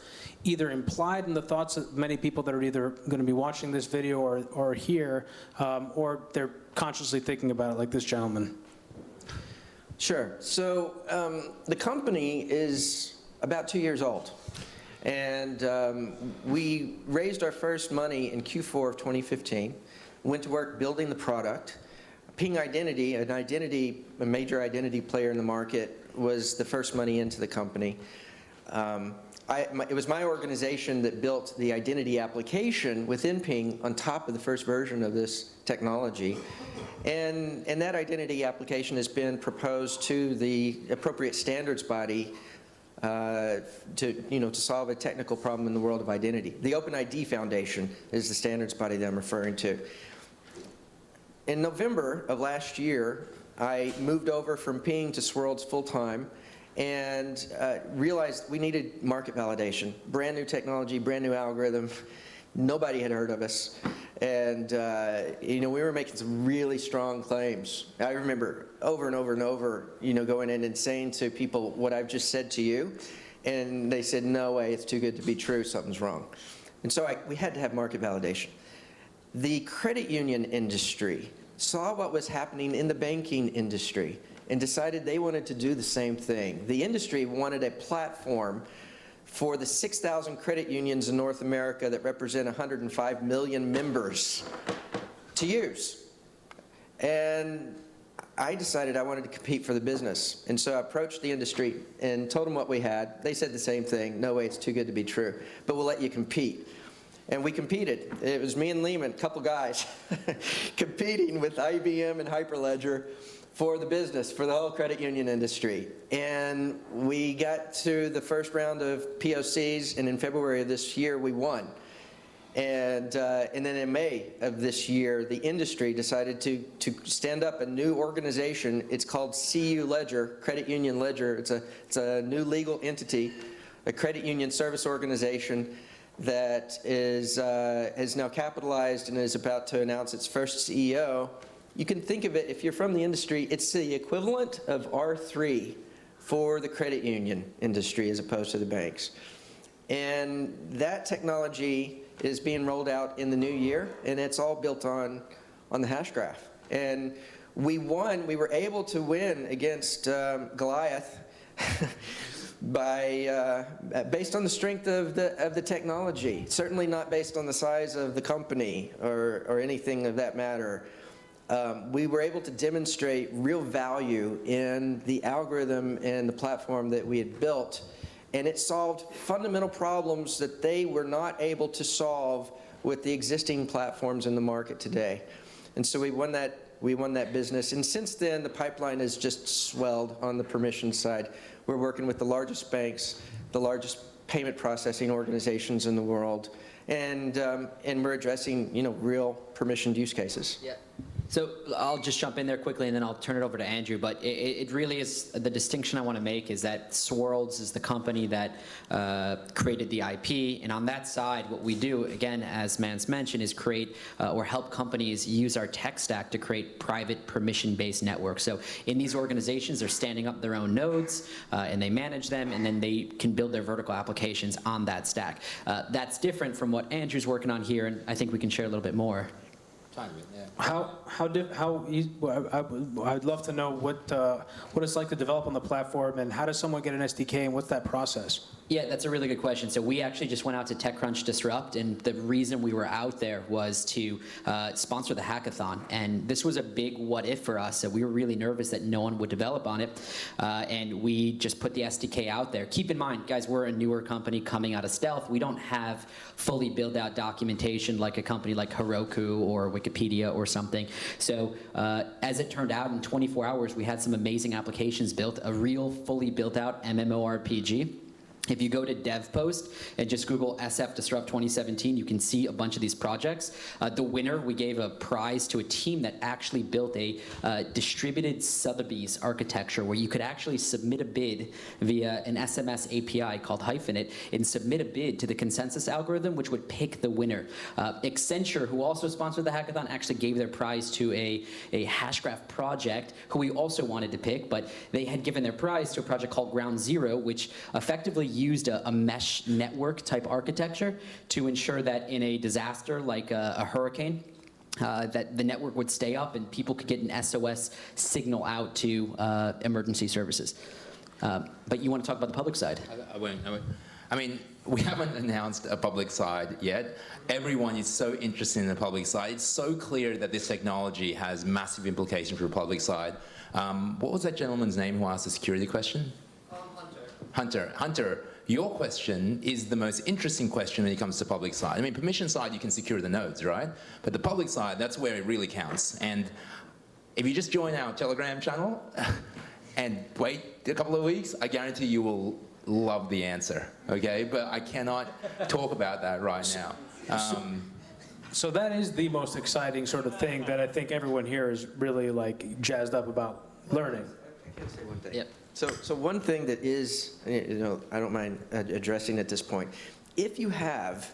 either implied in the thoughts of many people that are either going to be watching this video or here, or they're consciously thinking about it, like this gentleman. Sure. So the company is about 2 years old. And we raised our first money in Q4 of 2015, went to work building the product. Ping Identity, a major identity player in the market, was the first money into the company. It was my organization that built the identity application within Ping on top of the first version of this technology. And that identity application has been proposed to the appropriate standards body to solve a technical problem in the world of identity. The OpenID Foundation is the standards body that I'm referring to. In November of last year, I moved over from Ping to Swirlds full-time and realized we needed market validation. Brand new technology, brand new algorithm. Nobody had heard of us. And we were making some really strong claims. I remember over and over and over, going in and saying to people what I've just said to you. And they said, no way, it's too good to be true, something's wrong. And so we had to have market validation. The credit union industry saw what was happening in the banking industry and decided they wanted to do the same thing. The industry wanted a platform for the 6,000 credit unions in North America that represent 105 million members to use. And I decided I wanted to compete for the business. And so I approached the industry and told them what we had. They said the same thing, no way, it's too good to be true, but we'll let you compete. And we competed. It was me and Lehman, a couple guys, competing with IBM and Hyperledger for the business, for the whole credit union industry. And we got to the first round of POCs, and in February of this year, we won. And then in May of this year, the industry decided to stand up a new organization. It's called CU Ledger, Credit Union Ledger. It's a new legal entity, a credit union service organization that is now capitalized and is about to announce its first CEO. You can think of it, if you're from the industry, it's the equivalent of R3 for the credit union industry as opposed to the banks. And that technology is being rolled out in the new year, and it's all built on the Hashgraph. And we won, we were able to win against Goliath based on the strength of the technology, certainly not based on the size of the company or anything of that matter. We were able to demonstrate real value in the algorithm and the platform that we had built, and it solved fundamental problems that they were not able to solve with the existing platforms in the market today. And so we won that business, and since then the pipeline has just swelled on the permission side. We're working with the largest banks, the largest payment processing organizations in the world, and we're addressing, real permissioned use cases. Yeah. So I'll just jump in there quickly, and then I'll turn it over to Andrew. But it really is, the distinction I want to make is that Swirlds is the company that created the IP. And on that side, what we do, again, as Mans mentioned, is create or help companies use our tech stack to create private permission-based networks. So in these organizations, they're standing up their own nodes, and they manage them, and then they can build their vertical applications on that stack. That's different from what Andrew's working on here, and I think we can share a little bit more. I'd love to know what it's like to develop on the platform, and how does someone get an SDK, and what's that process? Yeah, that's a really good question. So we actually just went out to TechCrunch Disrupt, and the reason we were out there was to sponsor the hackathon. And this was a big what if for us. So we were really nervous that no one would develop on it, and we just put the SDK out there. Keep in mind, guys, we're a newer company coming out of stealth. We don't have fully built out documentation like a company like Heroku or Wikipedia or something. So as it turned out, in 24 hours, we had some amazing applications built, a real fully built out MMORPG. If you go to DevPost and just Google SF Disrupt 2017, you can see a bunch of these projects. The winner, we gave a prize to a team that actually built a distributed Sotheby's architecture where you could actually submit a bid via an SMS API called Hyphenate and submit a bid to the consensus algorithm, which would pick the winner. Accenture, who also sponsored the hackathon, actually gave their prize to a Hashgraph project who we also wanted to pick, but they had given their prize to a project called Ground Zero, which effectively used a mesh network type architecture to ensure that in a disaster like a hurricane, that the network would stay up and people could get an SOS signal out to emergency services. But you want to talk about the public side? I won't. I mean, we haven't announced a public side yet. Everyone is so interested in the public side. It's so clear that this technology has massive implications for the public side. What was that gentleman's name who asked the security question? Hunter, your question is the most interesting question when it comes to public side. I mean, permission side, you can secure the nodes, right? But the public side, that's where it really counts. And if you just join our Telegram channel and wait a couple of weeks, I guarantee you will love the answer, okay? But I cannot talk about that right now. So that is the most exciting sort of thing that I think everyone here is really jazzed up about learning. I can say one thing. Yep. So one thing that is, I don't mind addressing at this point. If you have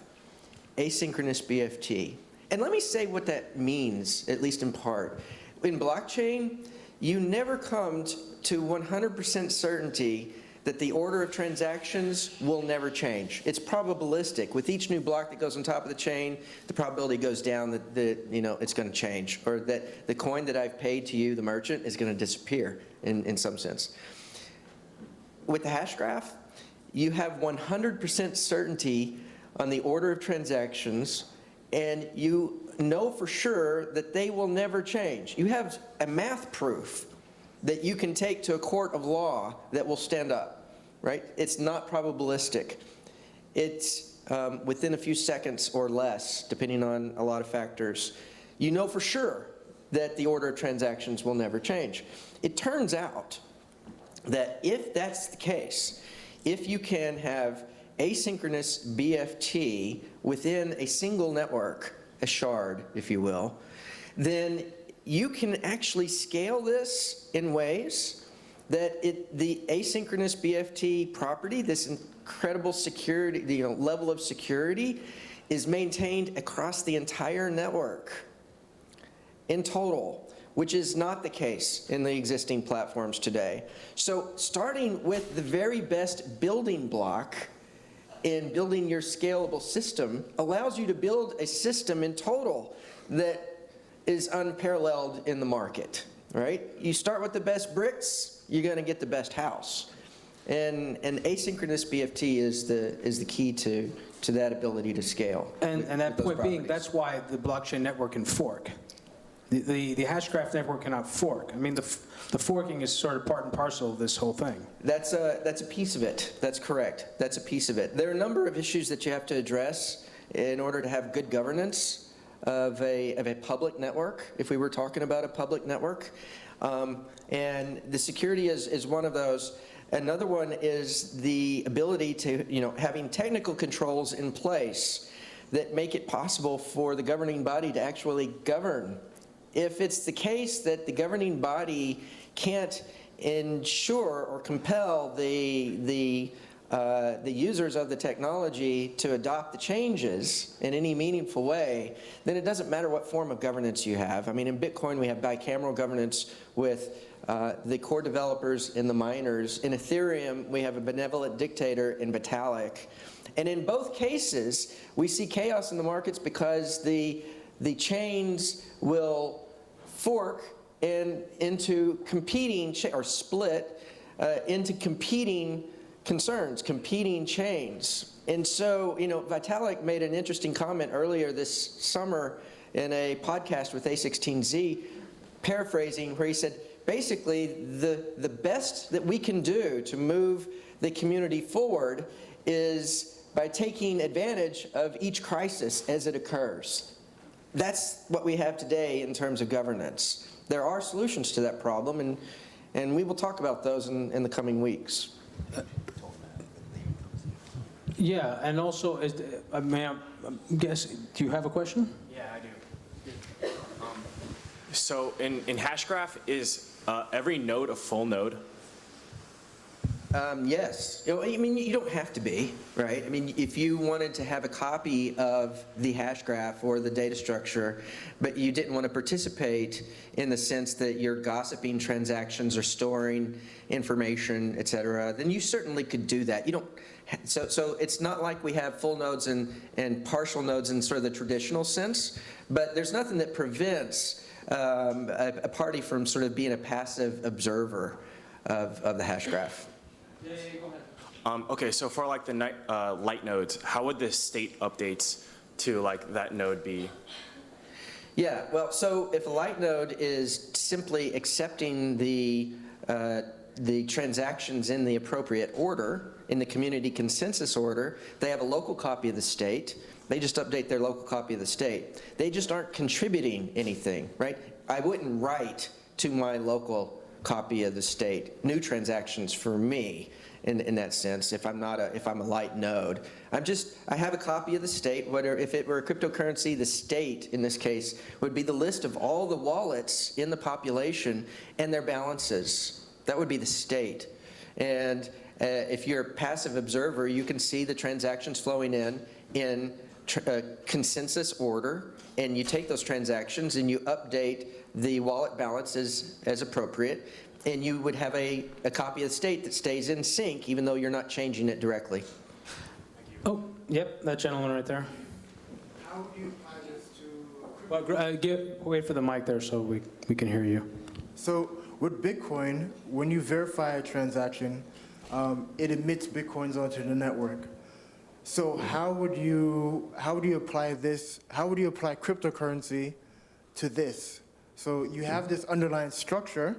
asynchronous BFT, and let me say what that means, at least in part. In blockchain, you never come to 100% certainty that the order of transactions will never change. It's probabilistic. With each new block that goes on top of the chain, the probability goes down that it's going to change, or that the coin that I've paid to you, the merchant, is going to disappear in some sense. With the Hashgraph, you have 100% certainty on the order of transactions, and you know for sure that they will never change. You have a math proof that you can take to a court of law that will stand up, right? It's not probabilistic. It's within a few seconds or less, depending on a lot of factors. You know for sure that the order of transactions will never change. It turns out that if that's the case, if you can have asynchronous BFT within a single network, a shard, if you will, then you can actually scale this in ways that the asynchronous BFT property, this incredible security, level of security, is maintained across the entire network in total, which is not the case in the existing platforms today. So starting with the very best building block in building your scalable system allows you to build a system in total that is unparalleled in the market, right? You start with the best bricks, you're going to get the best house. And asynchronous BFT is the key to that ability to scale. And that those point being, properties. that's why the blockchain network can fork. The Hashgraph network cannot fork. I mean, the forking is sort of part and parcel of this whole thing. That's a piece of it. That's correct. That's a piece of it. There are a number of issues that you have to address in order to have good governance of a public network, if we were talking about a public network. And the security is one of those. Another one is the ability to, having technical controls in place that make it possible for the governing body to actually govern. If it's the case that the governing body can't ensure or compel the users of the technology to adopt the changes in any meaningful way, then it doesn't matter what form of governance you have. I mean, in Bitcoin, we have bicameral governance with the core developers and the miners. In Ethereum, we have a benevolent dictator in Vitalik. And in both cases, we see chaos in the markets because the chains will fork into competing, or split into competing concerns, competing chains. And so, Vitalik made an interesting comment earlier this summer in a podcast with A16Z, paraphrasing, where he said, basically, the best that we can do to move the community forward is by taking advantage of each crisis as it occurs. That's what we have today in terms of governance. There are solutions to that problem, and we will talk about those in the coming weeks. Yeah, and also, do you have a question? Yeah, I do. So in Hashgraph, is every node a full node? Yes. I mean, you don't have to be, right? I mean, if you wanted to have a copy of the Hashgraph or the data structure, but you didn't want to participate in the sense that you're gossiping transactions or storing information, et cetera, then you certainly could do that. You don't. So it's not like we have full nodes and partial nodes in sort of the traditional sense, but there's nothing that prevents a party from sort of being a passive observer of the Hashgraph. Yeah, go ahead. Okay, so for like the light nodes, how would the state updates to like that node be? Yeah, well, so if a light node is simply accepting the transactions in the appropriate order, in the community consensus order, they have a local copy of the state. They just update their local copy of the state. They just aren't contributing anything, right? I wouldn't write to my local copy of the state new transactions for me in that sense if I'm a light node. I have a copy of the state. If it were a cryptocurrency, the state in this case would be the list of all the wallets in the population and their balances. That would be the state. And if you're a passive observer, you can see the transactions flowing in consensus order, and you take those transactions and you update the wallet balances as appropriate, and you would have a copy of the state that stays in sync even though you're not changing it directly. Oh, yep, that gentleman right there. How do you apply this to Well, wait for the mic there so we can hear you. So with Bitcoin, when you verify a transaction, it emits bitcoins onto the network. So how would you apply this? How would you apply cryptocurrency to this? So you have this underlying structure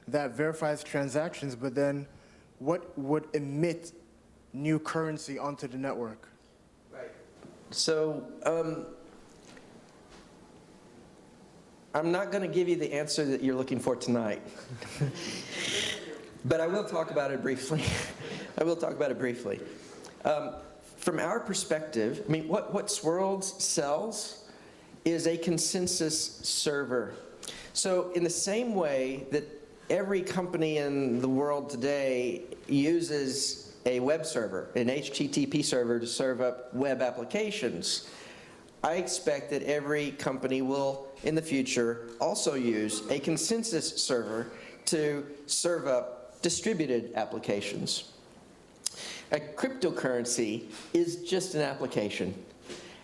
that verifies transactions, but then what would emit new currency onto the network? So I'm not going to give you the answer that you're looking for tonight. But I will talk about it briefly. I will talk about it briefly. From our perspective, I mean, what Swirlds sells is a consensus server. So in the same way that every company in the world today uses a web server, an HTTP server to serve up web applications, I expect that every company will, in the future, also use a consensus server to serve up distributed applications. A cryptocurrency is just an application.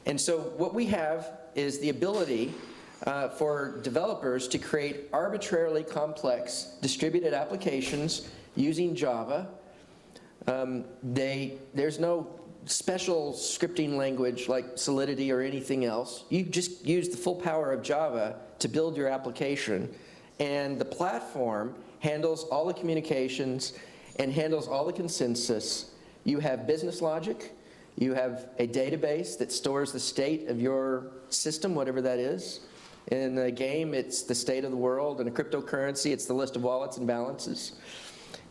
And so what we have is the ability for developers to create arbitrarily complex distributed applications using Java. There's no special scripting language like Solidity or anything else. You just use the full power of Java to build your application, and the platform handles all the communications and handles all the consensus. You have business logic. You have a database that stores the state of your system, whatever that is. In a game, it's the state of the world. In a cryptocurrency, it's the list of wallets and balances.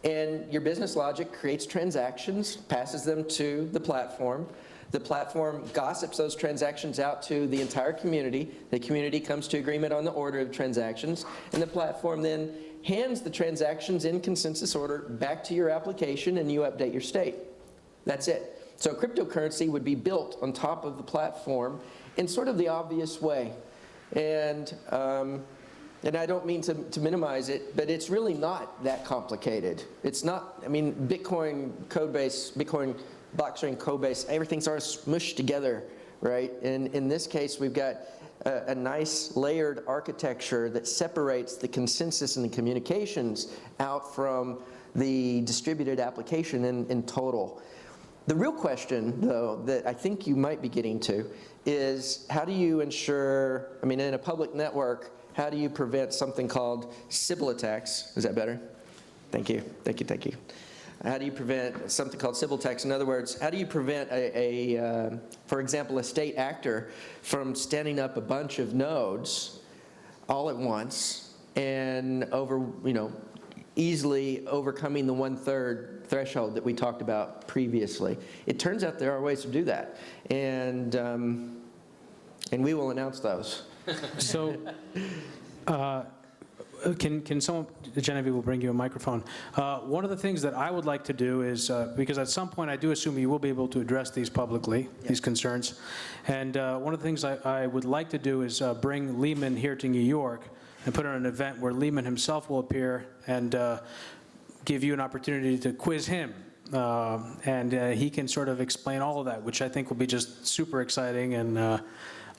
And your business logic creates transactions, passes them to the platform. The platform gossips those transactions out to the entire community. The community comes to agreement on the order of transactions, and the platform then hands the transactions in consensus order back to your application, and you update your state. That's it. So cryptocurrency would be built on top of the platform in sort of the obvious way. And I don't mean to minimize it, but it's really not that complicated. It's not, I mean, Bitcoin code base, Bitcoin blockchain code base, everything's sort of smushed together, right? And in this case, we've got a nice layered architecture that separates the consensus and the communications out from the distributed application in total. The real question, though, that I think you might be getting to is how do you ensure, I mean, in a public network, how do you prevent something called Sybil attacks? Is that better? Thank you, thank you, thank you. How do you prevent something called Sybil attacks? In other words, how do you prevent for example, a state actor from standing up a bunch of nodes all at once and easily overcoming the 1/3 threshold that we talked about previously? It turns out there are ways to do that, and we will announce those. So, can someone, Genevieve will bring you a microphone. One of the things that I would like to do is, because at some point I do assume you will be able to address these publicly, these concerns, and one of the things I would like to do is bring Lehman here to New York and put on an event where Lehman himself will appear and give you an opportunity to quiz him. And he can sort of explain all of that, which I think will be just super exciting and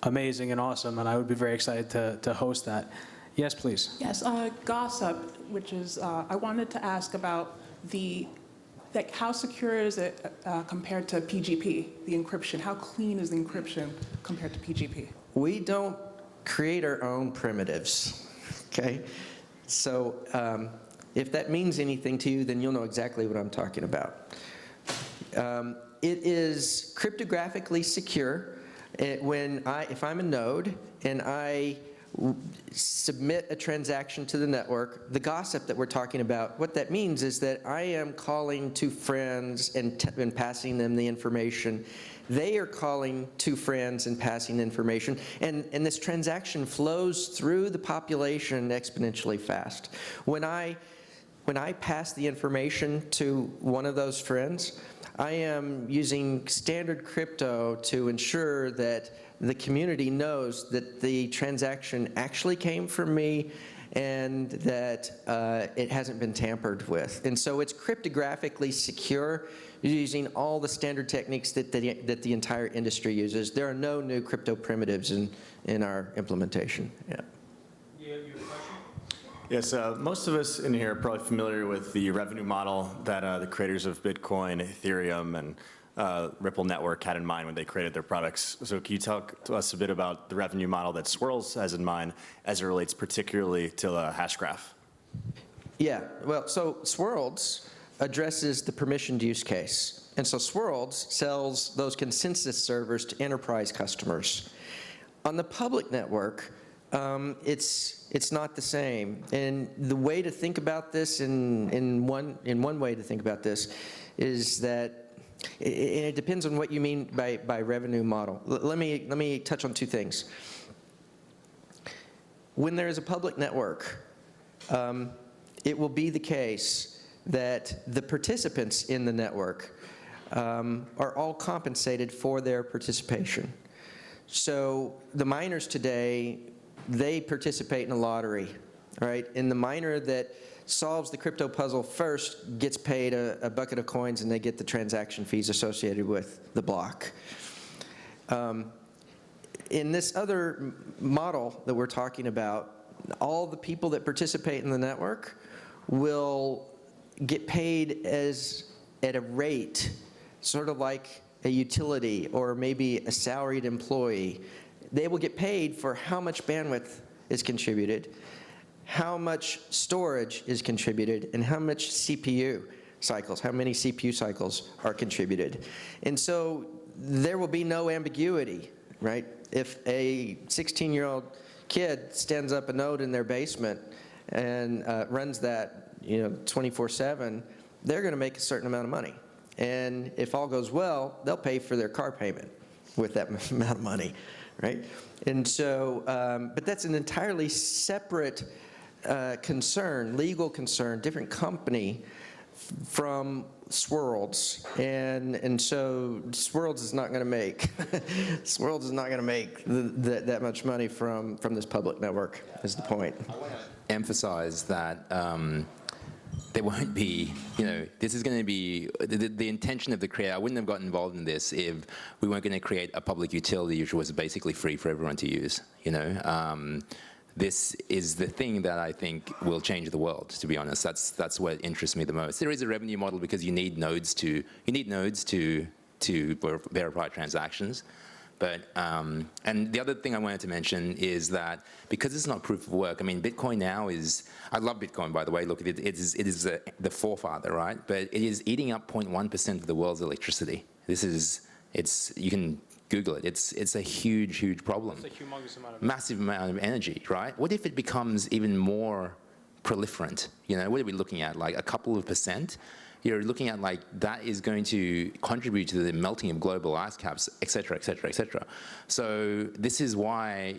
amazing and awesome, and I would be very excited to host that. Yes, please. Yes, gossip, which is, I wanted to ask about how secure is it compared to PGP, the encryption? How clean is the encryption compared to PGP? We don't create our own primitives, okay? So if that means anything to you, then you'll know exactly what I'm talking about. It is cryptographically secure. If I'm a node and I submit a transaction to the network, the gossip that we're talking about, what that means is that I am calling to friends and passing them the information. They are calling to friends and passing information, and this transaction flows through the population exponentially fast. When I pass the information to one of those friends, I am using standard crypto to ensure that the community knows that the transaction actually came from me and that it hasn't been tampered with. And so it's cryptographically secure using all the standard techniques that the entire industry uses. There are no new crypto primitives in our implementation. Yeah. You have a question? Yes, most of us in here are probably familiar with the revenue model that the creators of Bitcoin, Ethereum, and Ripple Network had in mind when they created their products. So can you talk to us a bit about the revenue model that Swirls has in mind as it relates particularly to Hashgraph? Yeah, well, so Swirls addresses the permissioned use case. And so Swirls sells those consensus servers to enterprise customers. On the public network, it's not the same. And the way to think about this, in one way to think about this, is that and it depends on what you mean by revenue model. Let me touch on two things. When there is a public network, it will be the case that the participants in the network are all compensated for their participation. So the miners today, they participate in a lottery, right? And the miner that solves the crypto puzzle first gets paid a bucket of coins, and they get the transaction fees associated with the block. In this other model that we're talking about, all the people that participate in the network will get paid at a rate, sort of like a utility or maybe a salaried employee. They will get paid for how much bandwidth is contributed, how much storage is contributed, and how much CPU cycles, how many CPU cycles are contributed. And so there will be no ambiguity, right? If a 16-year-old kid stands up a node in their basement and runs that 24/7, they're going to make a certain amount of money. And if all goes well, they'll pay for their car payment with that amount of money, right? And so, but that's an entirely separate concern, legal concern, different company from Swirls, and so Swirls is not going to make Swirls is not going to make that much money from this public network. Is the point? I want to emphasize that there won't be, this is going to be the intention of the creator. I wouldn't have gotten involved in this if we weren't going to create a public utility which was basically free for everyone to use. This is the thing that I think will change the world, to be honest. That's what interests me the most. There is a revenue model because you need nodes to verify transactions. But, and the other thing I wanted to mention is that because it's not proof of work, I mean, Bitcoin now is, I love Bitcoin, by the way. Look, it is the forefather, right? But it is eating up 0.1% of the world's electricity. You can Google it. It's a huge, huge problem. It's a humongous amount of massive amount of energy, right? What if it becomes even more proliferant? What are we looking at? Like a couple of percent? You're looking at like that is going to contribute to the melting of global ice caps, et cetera, et cetera, et cetera. So this is why,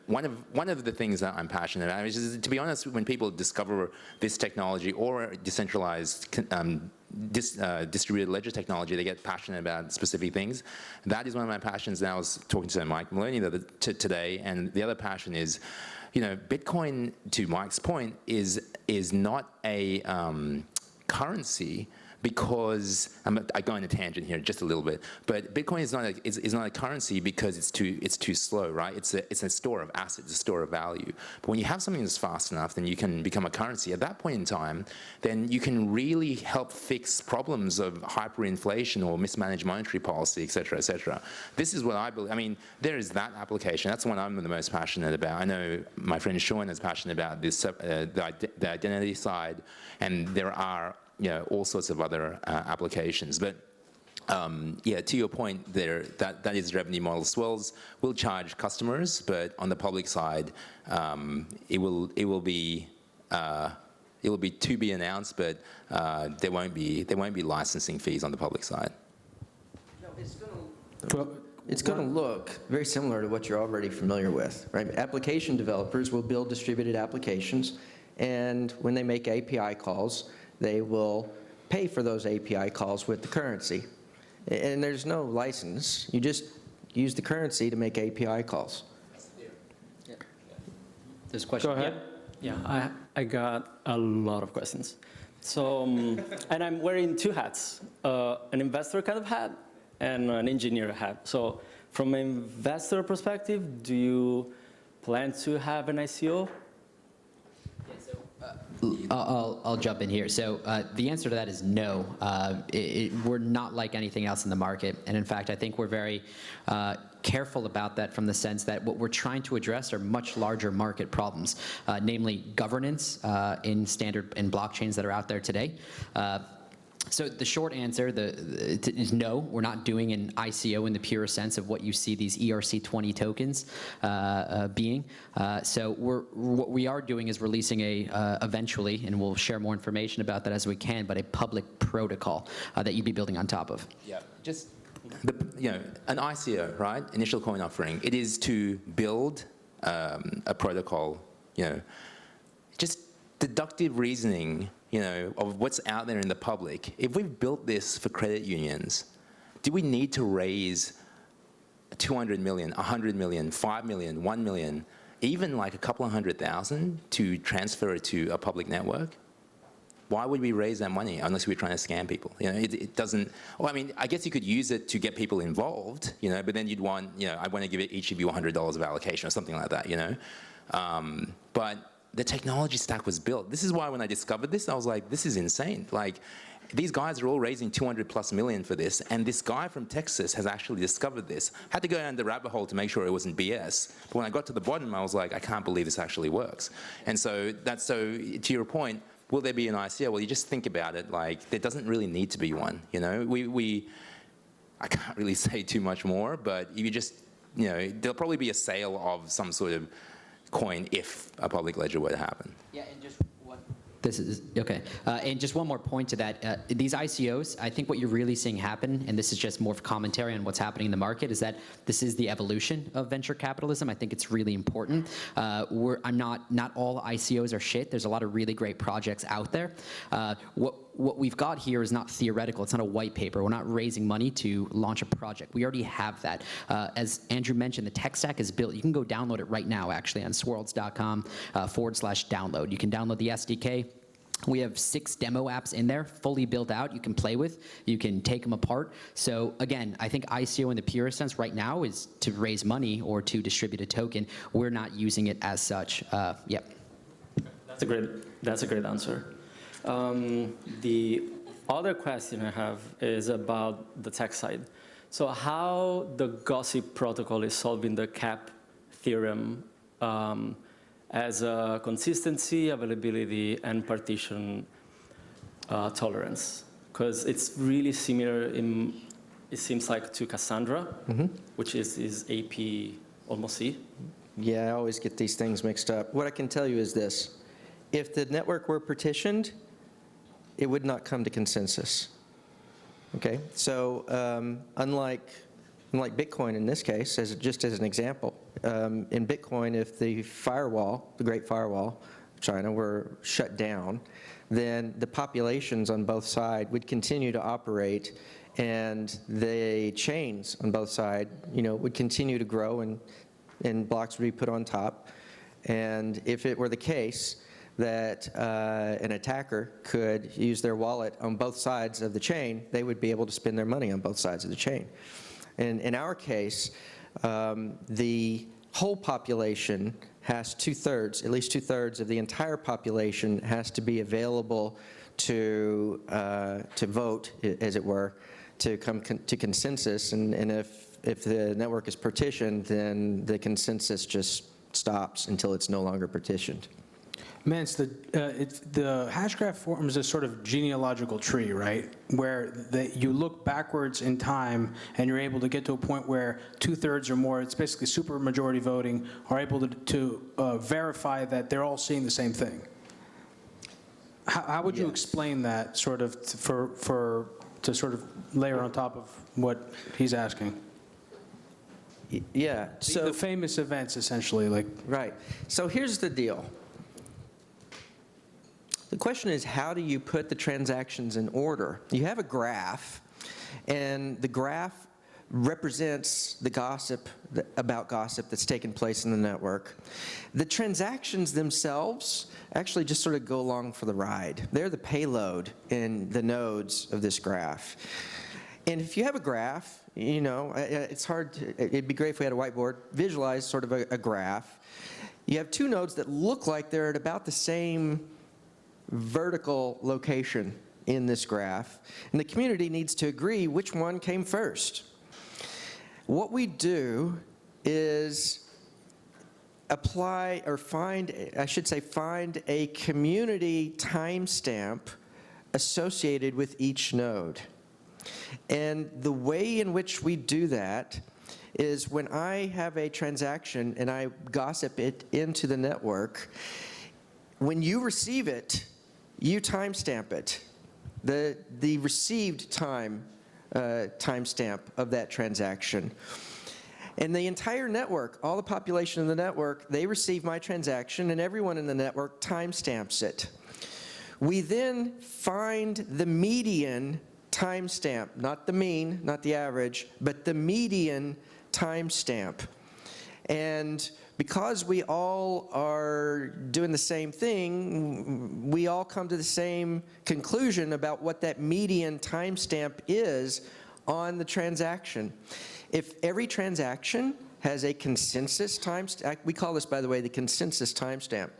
one of the things that I'm passionate about is, to be honest, when people discover this technology or decentralized distributed ledger technology, they get passionate about specific things. That is one of my passions. And I was talking to Mike Maloney today, and the other passion is, Bitcoin, to Mike's point, is not a currency because I go on a tangent here just a little bit, but Bitcoin is not a currency because it's too slow, right? It's a store of assets, a store of value. But when you have something that's fast enough, then you can become a currency. At that point in time, then you can really help fix problems of hyperinflation or mismanaged monetary policy, et cetera, et cetera. This is what I believe. I mean, there is that application. That's the one I'm the most passionate about. I know my friend Sean is passionate about this, the identity side, and there are all sorts of other applications. But yeah, to your point there, that is revenue model. Swirls will charge customers, but on the public side, it will be to be announced, but there won't be licensing fees on the public side. No, it's going to look very similar to what you're already familiar with, right? Application developers will build distributed applications, and when they make API calls, they will pay for those API calls with the currency. And there's no license. You just use the currency to make API calls. There's a question. Go ahead. Yeah, I got a lot of questions. So, and I'm wearing two hats, an investor kind of hat and an engineer hat. So from an investor perspective, do you plan to have an ICO? Yeah, I'll jump in here. So the answer to that is no. We're not like anything else in the market. And in fact, I think we're very careful about that from the sense that what we're trying to address are much larger market problems, namely governance in standard and blockchains that are out there today. So the short answer is no, we're not doing an ICO in the pure sense of what you see these ERC20 tokens being. So what we are doing is releasing eventually, and we'll share more information about that as we can, but a public protocol that you'd be building on top of. Yeah, just an ICO, right? Initial coin offering. It is to build a protocol. Just deductive reasoning. Of what's out there in the public. If we've built this for credit unions, do we need to raise 200 million, 100 million, 5 million, 1 million, even like a couple of 100,000 to transfer it to a public network? Why would we raise that money unless we're trying to scam people? It doesn't, well, I mean, I guess you could use it to get people involved, but then you'd want, I want to give each of you $100 of allocation or something like that, But the technology stack was built. This is why when I discovered this, I was like, this is insane. Like, these guys are all raising 200+ million for this, and this guy from Texas has actually discovered this. Had to go down the rabbit hole to make sure it wasn't BS. But when I got to the bottom, I was like, I can't believe this actually works. And so to your point, will there be an ICO? Well, you just think about it, like, there doesn't really need to be one, I can't really say too much more, but if you just, there'll probably be a sale of some sort of coin if a public ledger were to happen. Yeah, and just one. This is okay. And just one more point to that. These ICOs, I think what you're really seeing happen, and this is just more of commentary on what's happening in the market, is that this is the evolution of venture capitalism. I think it's really important. Not all ICOs are shit. There's a lot of really great projects out there. What we've got here is not theoretical. It's not a white paper. We're not raising money to launch a project. We already have that. As Andrew mentioned, the tech stack is built. You can go download it right now, actually, on swirlds.com/download. You can download the SDK. We have 6 demo apps in there, fully built out, you can play with, you can take them apart. So again, I think ICO in the purest sense right now is to raise money or to distribute a token. We're not using it as such. Yep. That's a great answer. The other question I have is about the tech side. So how the gossip protocol is solving the CAP theorem as a consistency, availability, and partition tolerance? Because it's really similar, it seems like, to Cassandra, which is AP almost C. Yeah, I always get these things mixed up. What I can tell you is this. If the network were partitioned, it would not come to consensus. Okay? So unlike Bitcoin in this case, just as an example, in Bitcoin, if the firewall, the Great Firewall of China, were shut down, then the populations on both sides would continue to operate, and the chains on both sides, would continue to grow, and blocks would be put on top. And if it were the case that an attacker could use their wallet on both sides of the chain, they would be able to spend their money on both sides of the chain. And in our case, the whole population has at least two-thirds of the entire population has to be available to vote, as it were, to come to consensus. And if the network is partitioned, then the consensus just stops until it's no longer partitioned. Mance, the Hashgraph forms a sort of genealogical tree, right? Where you look backwards in time and you're able to get to a point where 2/3 or more, it's basically super majority voting, are able to verify that they're all seeing the same thing. How would you explain that sort of to sort of layer on top of what he's asking? Yeah, so the famous events, essentially, like. Right. So here's the deal. The question is, how do you put the transactions in order? You have a graph, and the graph represents the gossip that's taken place in the network. The transactions themselves actually just sort of go along for the ride. They're the payload in the nodes of this graph. And if you have a graph, it's hard it'd be great if we had a whiteboard, visualize sort of a graph. You have 2 nodes that look like they're at about the same vertical location in this graph, and the community needs to agree which one came first. What we do is apply, or find a community timestamp associated with each node. And the way in which we do that is when I have a transaction and I gossip it into the network, when you receive it, you timestamp it. The received timestamp of that transaction. And the entire network, all the population of the network, they receive my transaction, and everyone in the network timestamps it. We then find the median timestamp, not the mean, not the average, but the median timestamp. And because we all are doing the same thing, we all come to the same conclusion about what that median timestamp is on the transaction. If every transaction has a consensus timestamp, we call this, by the way, the consensus timestamp.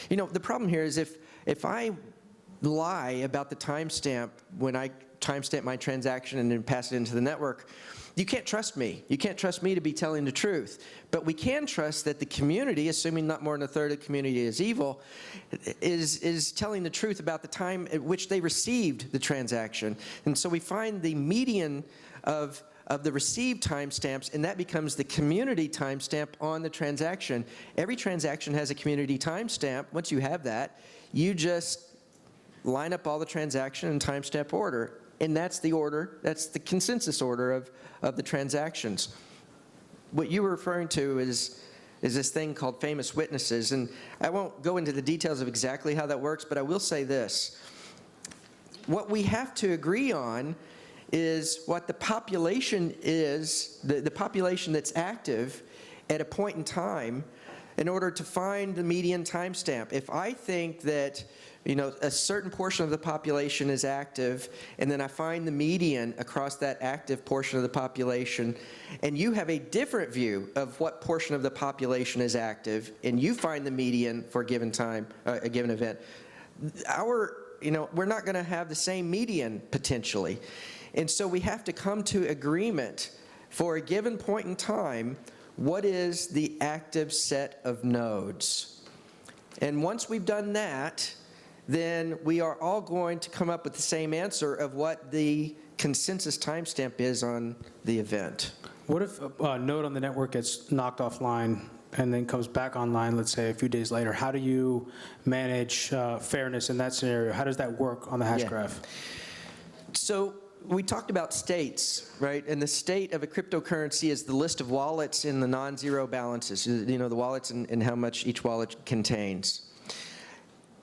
You know, the problem here is if I lie about the timestamp when I timestamp my transaction and then pass it into the network, you can't trust me. You can't trust me to be telling the truth. But we can trust that the community, assuming not more than a third of the community is evil, is telling the truth about the time at which they received the transaction. And so we find the median of the received timestamps, and that becomes the community timestamp on the transaction. Every transaction has a community timestamp. Once you have that, you just line up all the transaction in timestamp order. And that's the order, that's the consensus order of the transactions. What you were referring to is this thing called famous witnesses. And I won't go into the details of exactly how that works, but I will say this. What we have to agree on is what the population is, the population that's active at a point in time, in order to find the median timestamp. If I think that, you know, a certain portion of the population is active, and then I find the median across that active portion of the population, and you have a different view of what portion of the population is active, and you find the median for a given time, a given event, we're not going to have the same median potentially. And so we have to come to agreement for a given point in time, what is the active set of nodes? And once we've done that, then we are all going to come up with the same answer of what the consensus timestamp is on the event. What if a node on the network gets knocked offline and then comes back online, let's say a few days later? How do you manage fairness in that scenario? How does that work on the Hashgraph? So we talked about states, right? And the state of a cryptocurrency is the list of wallets in the non-zero balances, you know, the wallets and how much each wallet contains.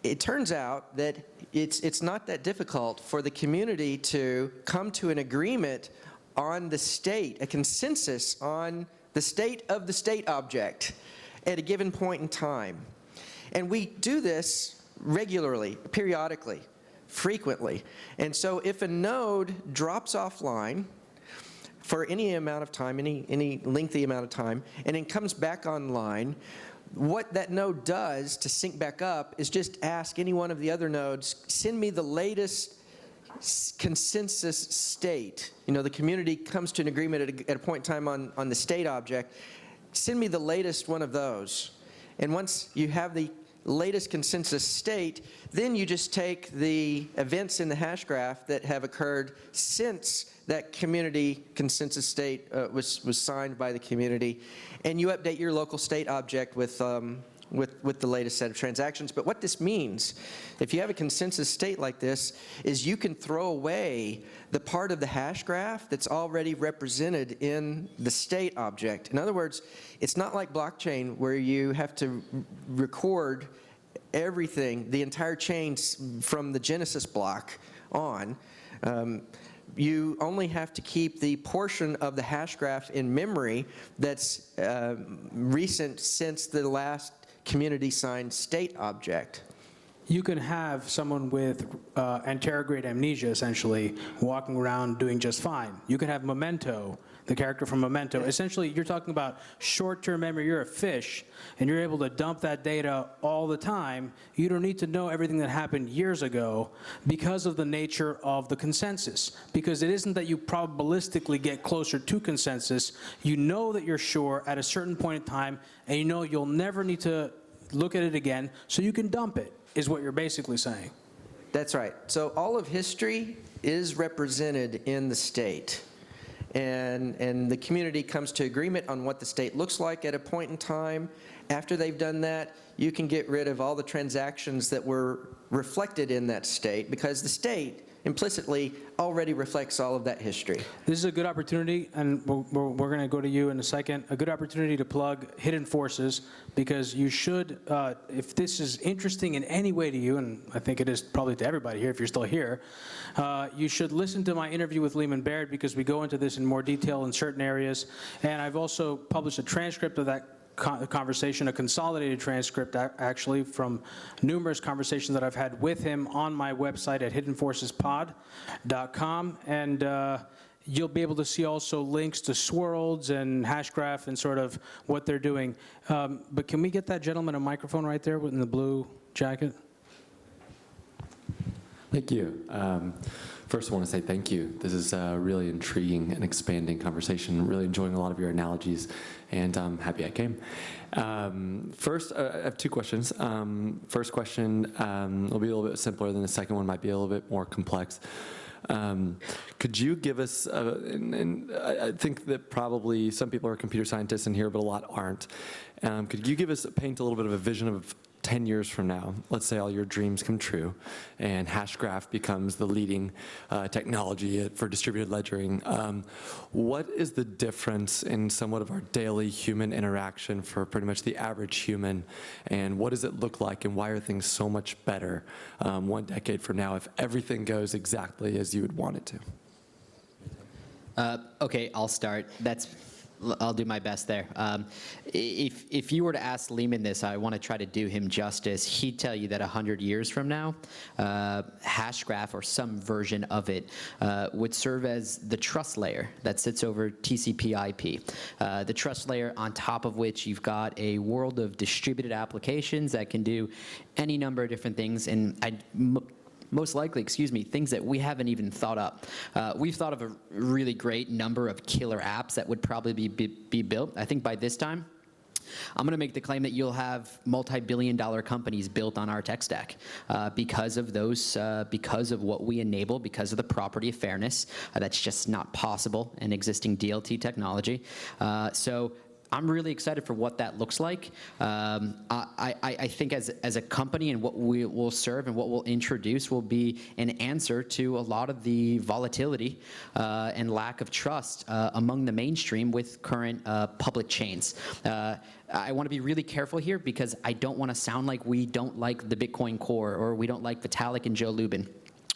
It turns out that it's not that difficult for the community to come to an agreement on the state, a consensus on the state of the state object at a given point in time. And we do this regularly, periodically, frequently. And so if a node drops offline for any amount of time, any lengthy amount of time, and then comes back online, what that node does to sync back up is just ask any one of the other nodes, send me the latest consensus state. You know, the community comes to an agreement at a point in time on the state object. Send me the latest one of those. And once you have the latest consensus state, then you just take the events in the Hashgraph that have occurred since that community consensus state was signed by the community, and you update your local state object with the latest set of transactions. But what this means, if you have a consensus state like this, is you can throw away the part of the Hashgraph that's already represented in the state object. In other words, it's not like blockchain where you have to record everything, the entire chain from the Genesis block on. You only have to keep the portion of the Hashgraph in memory that's recent since the last community signed state object. You can have someone with anterograde amnesia, essentially, walking around doing just fine. You can have memento the character from Memento. Essentially, you're talking about short-term memory. You're a fish, and you're able to dump that data all the time. You don't need to know everything that happened years ago because of the nature of the consensus. Because it isn't that you probabilistically get closer to consensus. You know that you're sure at a certain point in time, and you know you'll never need to look at it again, so you can dump it, is what you're basically saying. That's right. So all of history is represented in the state. And the community comes to agreement on what the state looks like at a point in time. After they've done that, you can get rid of all the transactions that were reflected in that state, because the state implicitly already reflects all of that history. This is a good opportunity, and we're going to go to you in a second, a good opportunity to plug Hidden Forces, because you should, if this is interesting in any way to you, and I think it is probably to everybody here if you're still here, you should listen to my interview with Lehman Baird, because we go into this in more detail in certain areas. And I've also published a transcript of that conversation, a consolidated transcript actually from numerous conversations that I've had with him on my website at hiddenforcespod.com. And you'll be able to see also links to Swirlds and Hashgraph and sort of what they're doing. But can we get that gentleman a microphone right there in the blue jacket? Thank you. First, I want to say thank you. This is a really intriguing and expanding conversation. Really enjoying a lot of your analogies, and I'm happy I came. First, I have two questions. First question will be a little bit simpler than the second one, might be a little bit more complex. Could you give us, and I think that probably some people are computer scientists in here, but a lot aren't. Could you paint a little bit of a vision of 10 years from now? Let's say all your dreams come true and Hashgraph becomes the leading technology for distributed ledgering. What is the difference in somewhat of our daily human interaction for pretty much the average human, and what does it look like, and why are things so much better 1 decade from now if everything goes exactly as you would want it to? Okay, I'll start. I'll do my best there. If you were to ask Lehman this, I want to try to do him justice. He'd tell you that 100 years from now, Hashgraph or some version of it would serve as the trust layer that sits over TCP/IP. The trust layer on top of which you've got a world of distributed applications that can do any number of different things, and most likely, things that we haven't even thought up. We've thought of a really great number of killer apps that would probably be built. I think by this time, I'm going to make the claim that you'll have multi-billion-dollar companies built on our tech stack because of what we enable, because of the property of fairness. That's just not possible in existing DLT technology. So I'm really excited for what that looks like. I think as a company, and what we will serve and what we'll introduce will be an answer to a lot of the volatility and lack of trust among the mainstream with current public chains. I want to be really careful here, because I don't want to sound like we don't like the Bitcoin core or we don't like Vitalik and Joe Lubin.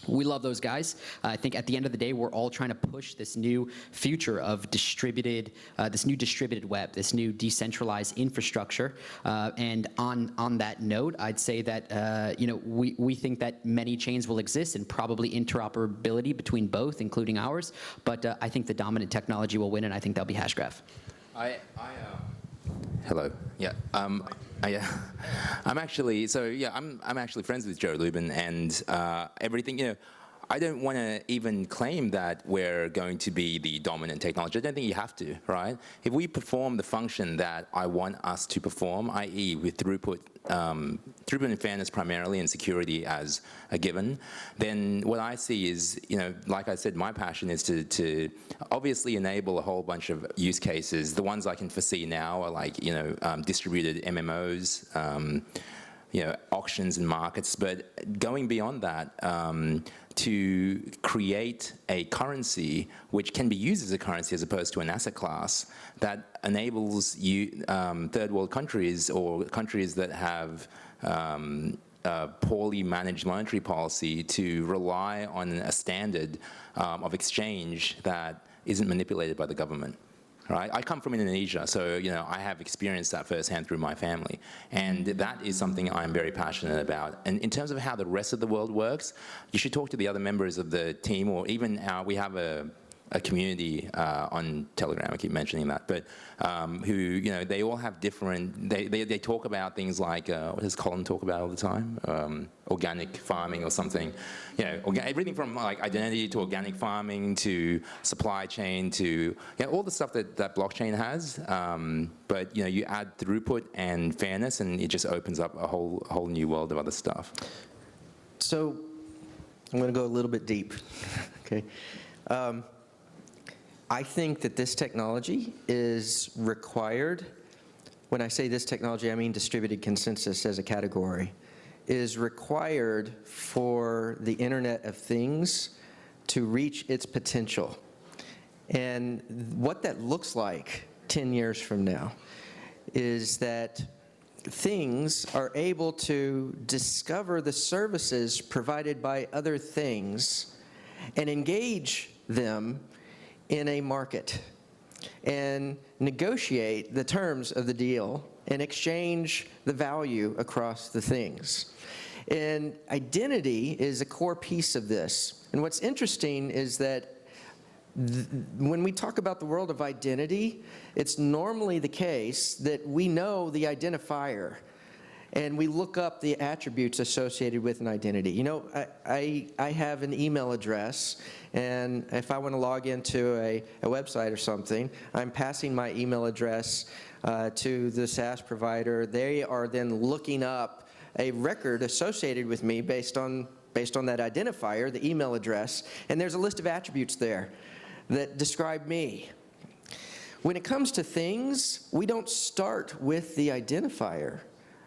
We love those guys. I think at the end of the day, we're all trying to push this new future of distributed web, this new decentralized infrastructure. And on that note, I'd say that we think that many chains will exist and probably interoperability between both, including ours. But I think the dominant technology will win, and I think that'll be Hashgraph. Hello. Yeah. I'm actually friends with Joe Lubin, and everything. I don't want to even claim that we're going to be the dominant technology. I don't think you have to, right? If we perform the function that I want us to perform, i.e. with throughput and fairness primarily, and security as a given, then what I see is, like I said, my passion is to obviously enable a whole bunch of use cases. The ones I can foresee now are like, distributed MMOs, auctions and markets, but going beyond that, to create a currency which can be used as a currency as opposed to an asset class that enables third world countries or countries that have poorly managed monetary policy to rely on a standard of exchange that isn't manipulated by the government. Right? I come from Indonesia, so I have experienced that firsthand through my family, and that is something I'm very passionate about. And in terms of how the rest of the world works, you should talk to the other members of the team, or even we have a a community on Telegram. I keep mentioning that, but who, you know, they all have different. They talk about things like what does Colin talk about all the time? Organic farming or something. You know, everything from like identity to organic farming to supply chain to, you know, all the stuff that blockchain has. But you know, you add throughput and fairness, and it just opens up a whole new world of other stuff. So I'm going to go a little bit deep. Okay. I think that this technology is required. When I say this technology, I mean distributed consensus as a category, is required for the Internet of Things to reach its potential. And what that looks like 10 years from now is that things are able to discover the services provided by other things and engage them in a market and negotiate the terms of the deal and exchange the value across the things. And identity is a core piece of this. And what's interesting is that when we talk about the world of identity, it's normally the case that we know the identifier and we look up the attributes associated with an identity. You know, I have an email address, and if I want to log into a website or something, I'm passing my email address to the SaaS provider. They are then looking up a record associated with me based on that identifier, the email address, and there's a list of attributes there that describe me. When it comes to things, we don't start with the identifier.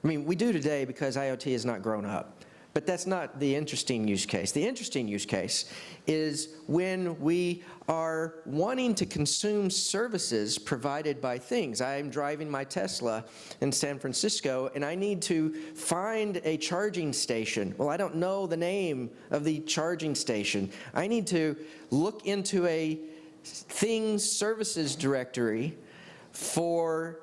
I mean, we do today because IoT has not grown up, but that's not the interesting use case. The interesting use case is when we are wanting to consume services provided by things. I'm driving my Tesla in San Francisco, and I need to find a charging station. Well, I don't know the name of the charging station. I need to look into a things services directory for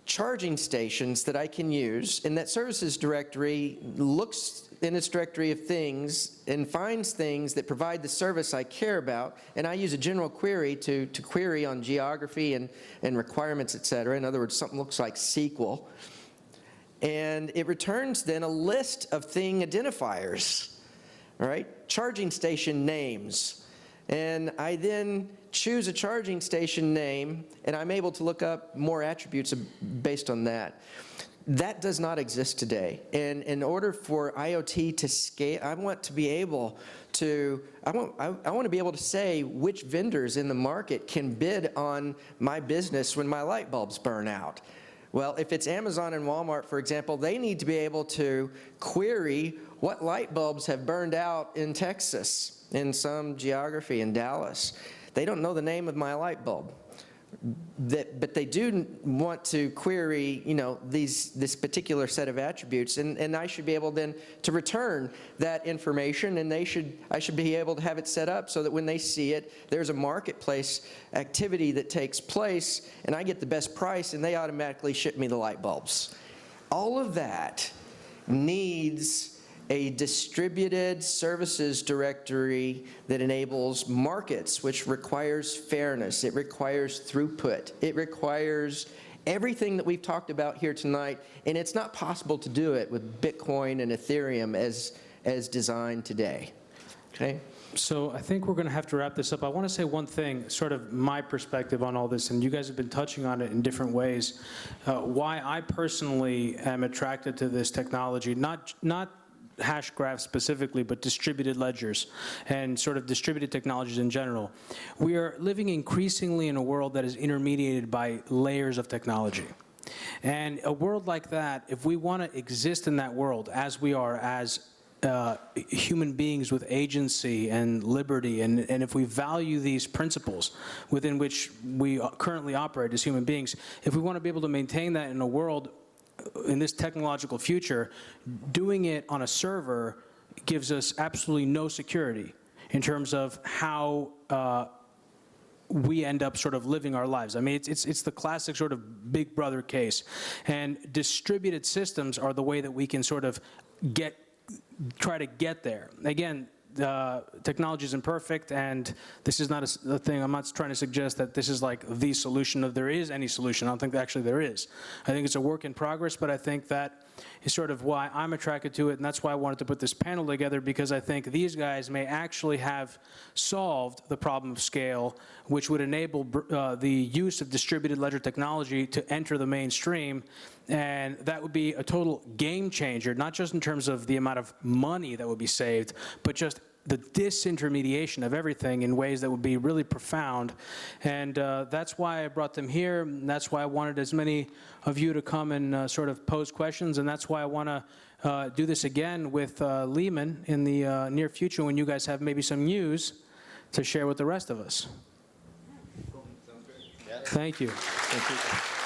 charging stations that I can use, and that services directory looks in its directory of things and finds things that provide the service I care about, and I use a general query to query on geography and requirements, et cetera. In other words, something looks like SQL. And it returns then a list of thing identifiers, all right? Charging station names. And I then choose a charging station name, and I'm able to look up more attributes based on that. That does not exist today. And in order for IoT to scale, I want to be able to say which vendors in the market can bid on my business when my light bulbs burn out. Well, if it's Amazon and Walmart, for example, they need to be able to query what light bulbs have burned out in Texas, in some geography in Dallas. They don't know the name of my light bulb, but they do want to query, you know, this particular set of attributes, and I should be able then to return that information, and I should be able to have it set up so that when they see it, there's a marketplace activity that takes place, and I get the best price, and they automatically ship me the light bulbs. All of that needs a distributed services directory that enables markets, which requires fairness, it requires throughput, it requires everything that we've talked about here tonight, and it's not possible to do it with Bitcoin and Ethereum as designed today. Okay? So I think we're going to have to wrap this up. I want to say one thing, sort of my perspective on all this, and you guys have been touching on it in different ways. Why I personally am attracted to this technology, not Hashgraph specifically, but distributed ledgers and sort of distributed technologies in general. We are living increasingly in a world that is intermediated by layers of technology. And a world like that, if we want to exist in that world as we are, as human beings with agency and liberty, and if we value these principles within which we currently operate as human beings, if we want to be able to maintain that in a world in this technological future, doing it on a server gives us absolutely no security in terms of how we end up sort of living our lives. I mean, it's the classic sort of big brother case. And distributed systems are the way that we can sort of try to get there. Again, technology isn't perfect, and this is not a thing. I'm not trying to suggest that this is like the solution, if there is any solution. I don't think that actually there is. I think it's a work in progress, but I think that is sort of why I'm attracted to it, and that's why I wanted to put this panel together, because I think these guys may actually have solved the problem of scale, which would enable the use of distributed ledger technology to enter the mainstream, and that would be a total game changer, not just in terms of the amount of money that would be saved, but just the disintermediation of everything in ways that would be really profound. And that's why I brought them here, and that's why I wanted as many of you to come and sort of pose questions, and that's why I want to do this again with Lehman in the near future when you guys have maybe some news to share with the rest of us. Thank you. Thank you.